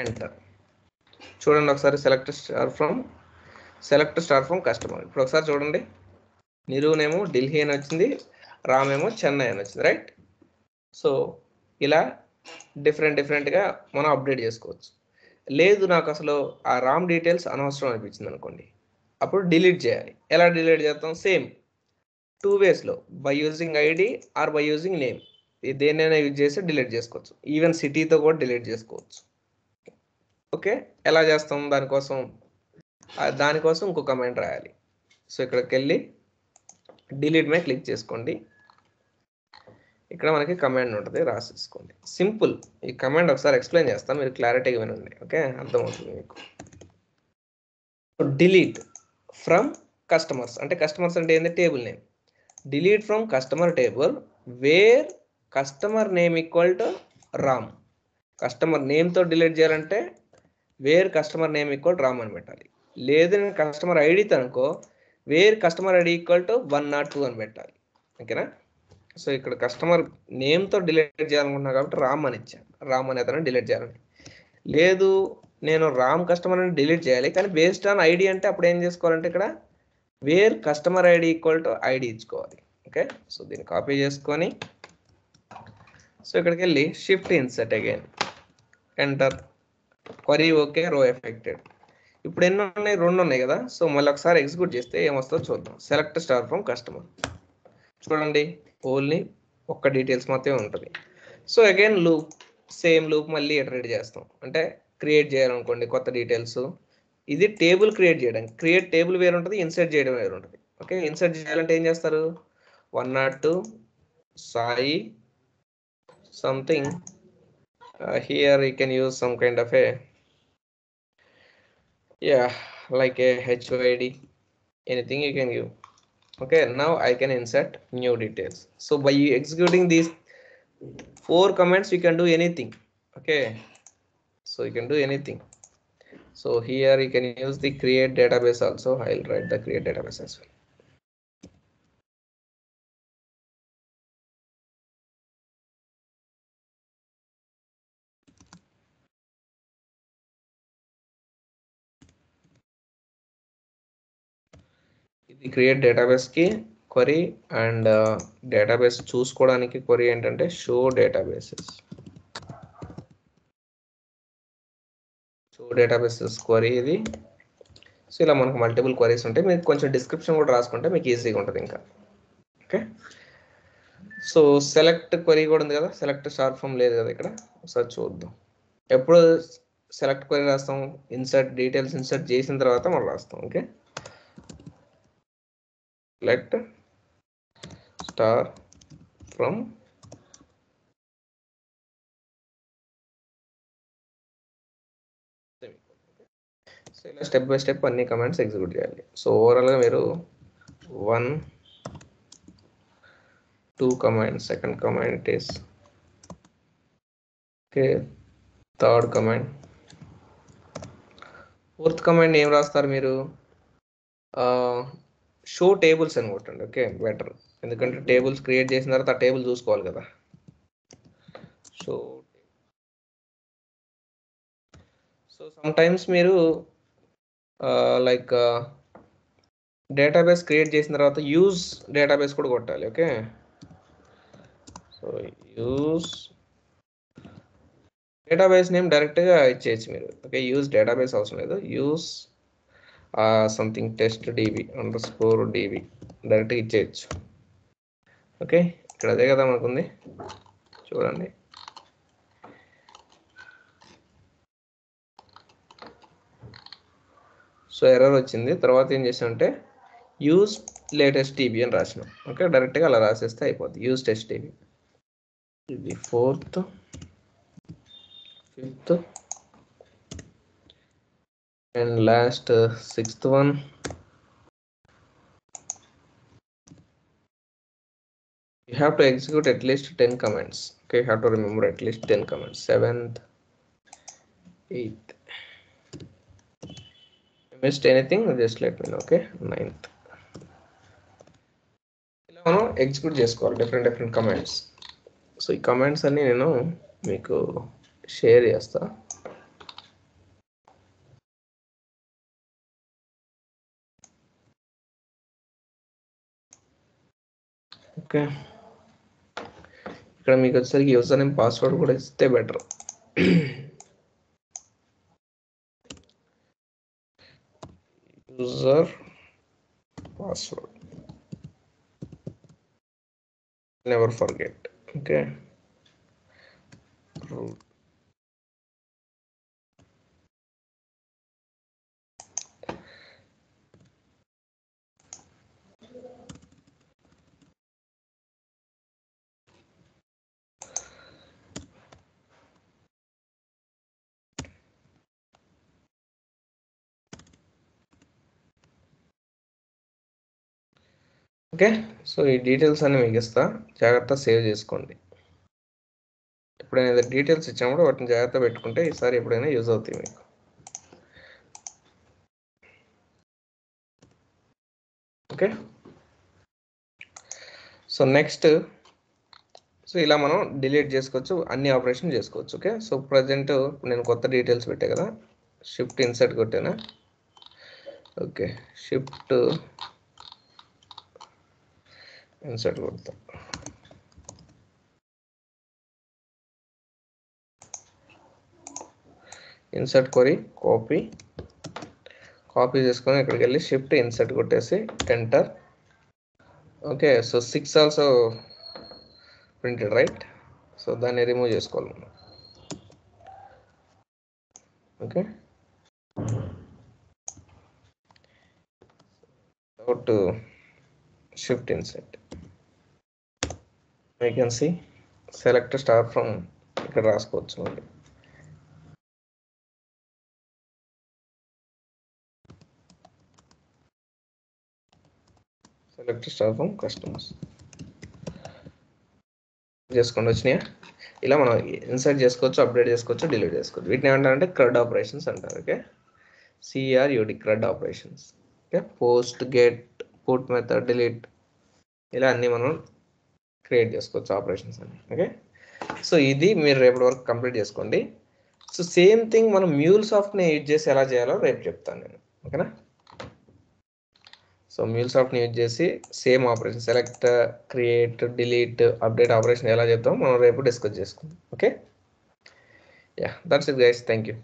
enter. చూడండి ఒకసారి సెలెక్ట్ స్టార్ ఫ్రమ్ కస్టమర్. ఇప్పుడు ఒకసారి చూడండి, నిరునేమో ఢిల్లీ అని వచ్చింది, రామ్ ఏమో చెన్నై అని వచ్చింది, రైట్. సో ఇలా డిఫరెంట్గా మనం అప్డేట్ చేసుకోవచ్చు. లేదు నాకు అసలు ఆ రామ్ డీటెయిల్స్ అనవసరం అనిపించింది అనుకోండి, అప్పుడు డిలీట్ చేయాలి. ఎలా డిలీట్ చేస్తాం? సేమ్ 2 వేస్లో, by using ID or by using name. దేన్నైనా యూజ్ చేసి డిలీట్ చేసుకోవచ్చు. ఈవెన్ సిటీతో కూడా డిలీట్ చేసుకోవచ్చు. ఓకే, ఎలా చేస్తాం? దానికోసం ఇంకో కమాండ్ రాయాలి. సో ఇక్కడికి వెళ్ళి డిలీట్ మీద క్లిక్ చేసుకోండి. ఇక్కడ మనకి కమాండ్ ఉంటుంది, రాసేసుకోండి. సింపుల్. ఈ కమాండ్ ఒకసారి ఎక్స్ప్లెయిన్ చేస్తాను, మీరు క్లారిటీగా వినండి. ఓకే, అర్థమవుతుంది మీకు. డిలీట్ ఫ్రమ్ కస్టమర్స్ అంటే కస్టమర్స్ అంటే ఏంటి? Table name. Delete from customer table where customer name equal to Ram. Customer నేమ్తో డిలీట్ చేయాలంటే where customer name equal Ram అని పెట్టాలి. లేదు నేను కస్టమర్ ఐడితో అనుకో, where customer ID equal to 102 అని పెట్టాలి. ఓకేనా? సో ఇక్కడ కస్టమర్ నేమ్తో డిలీట్ చేయాలనుకుంటున్నా కాబట్టి రామ్ అని ఇచ్చాను. రామ్ అనే అతను డిలీట్ చేయాలని. లేదు నేను రామ్ కస్టమర్ అని డిలీట్ చేయాలి, కానీ బేస్డ్ ఆన్ ఐడి అంటే అప్పుడు ఏం చేసుకోవాలంటే ఇక్కడ wear customer ID equal to ID ఇచ్చుకోవాలి. ఓకే, సో దీన్ని కాపీ చేసుకొని సో ఇక్కడికి వెళ్ళి shift insert again enter. Query okay, రో ఎఫెక్టెడ్. ఇప్పుడు ఎన్ని ఉన్నాయి? 2 ఉన్నాయి కదా. సో మళ్ళీ ఒకసారి ఎగ్జిక్యూట్ చేస్తే ఏమొస్తుందో చూద్దాం. Select star from customer. చూడండి, ఓన్లీ ఒక్క డీటెయిల్స్ మాత్రమే ఉంటుంది. So again loop, same loop మళ్ళీ ఇటరేట్ చేస్తాం. అంటే క్రియేట్ చేయాలనుకోండి కొత్త డీటెయిల్స్. ఇది టేబుల్ క్రియేట్ చేయడానికి. క్రియేట్ టేబుల్ వేరు ఉంటుంది, ఇన్సర్ట్ చేయడం వేరు ఉంటుంది. ఓకే, ఇన్సర్ట్ చేయాలంటే ఏం చేస్తారు? 102 Sai something. Here you can use some kind of like a HOID, anything you can give. Okay, now I can insert new details. So by executing these 4 commands you can do anything. Okay, so you can do anything. So here you can use the create database also. I'll write the create database as well. ఇది create database కి query and database చూసుకోవడానికి query ఏంటంటే show databases. Show databases query ఇది. So ఇలా మనకు multiple queries ఉంటాయి. మీకు కొంచెం డిస్క్రిప్షన్ కూడా రాసుకుంటే మీకు ఈజీగా ఉంటుంది ఇంకా. ఓకే, సో సెలెక్ట్ క్వరీ కూడా ఉంది కదా, సెలెక్ట్ స్టార్ ఫ్రమ్ లేదు కదా ఇక్కడ. ఒకసారి చూద్దాం. ఎప్పుడు సెలెక్ట్ క్వరీ రాస్తాం? ఇన్సర్ట్ డీటెయిల్స్ ఇన్సర్ట్ చేసిన తర్వాత మనం రాస్తాం. Okay, select star from so ఇలా స్టెప్ బై స్టెప్ అన్ని కమాండ్స్ ఎగ్జిక్యూట్ చేయాలి. సో ఓవరాల్గా మీరు 1 2 command, second command is okay, third command, fourth command ఏం రాస్తారు మీరు? షో టేబుల్స్ అని కొట్టండి. Okay, better. ఎందుకంటే టేబుల్స్ క్రియేట్ చేసిన తర్వాత ఆ టేబుల్ చూసుకోవాలి కదా. సో సమ్ టైమ్స్ మీరు లైక్ డేటాబేస్ క్రియేట్ చేసిన తర్వాత యూజ్ డేటాబేస్ కూడా కొట్టాలి. Okay, so use database name డైరెక్ట్గా ఇచ్చేయచ్చు మీరు. ఓకే, యూజ్ డేటాబేస్ అవసరం లేదు. Use something test dB _db డైరెక్ట్గా ఇచ్చేయచ్చు. ఓకే, ఇక్కడ అదే కదా మనకుంది. చూడండి, సో ఎర్రర్ వచ్చింది. తర్వాత ఏం చేసామంటే యూజ్ లేటెస్ట్ టీబీ అని రాసినాం. ఓకే, డైరెక్ట్గా అలా రాసేస్తే అయిపోద్ది. Use test TB. ఇది 4th 5th and last 6th one. You have to execute at least 10 commands. Okay, you have to remember at least 10 commands. 7th 8th missed anything, just let me know. Okay, 9th. ఇలా మనం execute చేసుకోవాలి different commands. So ఈ commands అన్ని నేను మీకు share చేస్తా. Okay, ఇక్కడ మీకు వచ్చేసరికి యూజర్ నేమ్ పాస్వర్డ్ కూడా ఇస్తే better. User password never forget. Okay, root. Okay, so ఈ డీటెయిల్స్ అన్ని మీకు ఇస్తా, జాగ్రత్త సేవ్ చేసుకోండి. ఎప్పుడైనా డీటెయిల్స్ ఇచ్చినప్పుడు వాటిని జాగ్రత్త పెట్టుకుంటే ఈసారి ఎప్పుడైనా యూజ్ అవుతాయి మీకు. ఓకే, సో నెక్స్ట్, సో ఇలా మనం డిలీట్ చేసుకోవచ్చు, అన్ని ఆపరేషన్ చేసుకోవచ్చు. ఓకే, సో ప్రజెంట్ నేను కొత్త డీటెయిల్స్ పెట్టా కదా, షిఫ్ట్ ఇన్సర్ట్ కొట్టానా. ఓకే, షిఫ్ట్ ఇన్సర్ట్ కొడతా. ఇన్సర్ట్ కొరి కాపీ చేసుకొని ఇక్కడికి వెళ్ళి షిఫ్ట్ ఇన్సర్ట్ కొట్టేసి enter. Okay, so 6 also printed right. సో దాన్ని రిమూవ్ చేసుకోవాలి మనం. Okay, to shift insert, you can see select star from ఇక్కడ రాసుకోవచ్చు. మళ్ళీ సెలెక్ట్ స్టార్ ఫ్రమ్ కస్టమర్స్ చేసుకోండి. వచ్చినాయా? ఇలా మనం ఇన్సర్ట్ చేసుకోవచ్చు, అప్డేట్ చేసుకోవచ్చు, డిలీట్ చేసుకోవచ్చు. వీటిని ఏమంటారంటే CRUD ఆపరేషన్స్ అంటారు. Okay, CRUD CRUD operations. Okay, post, get, put method, delete, ఇలా అన్నీ మనం క్రియేట్ చేసుకోవచ్చు ఆపరేషన్స్ అన్ని. ఓకే, సో ఇది మీరు రేపటి వరకు కంప్లీట్ చేసుకోండి. సో సేమ్ థింగ్ మనం MuleSoftని యూజ్ చేసి ఎలా చేయాలో రేపు చెప్తాను నేను. ఓకేనా? సో MuleSoftని యూజ్ చేసి same operation select, create, delete, update operation ఎలా చేద్దాం మనం రేపు డిస్కస్ చేసుకుందాం. Okay, yeah, that's it guys, thank you.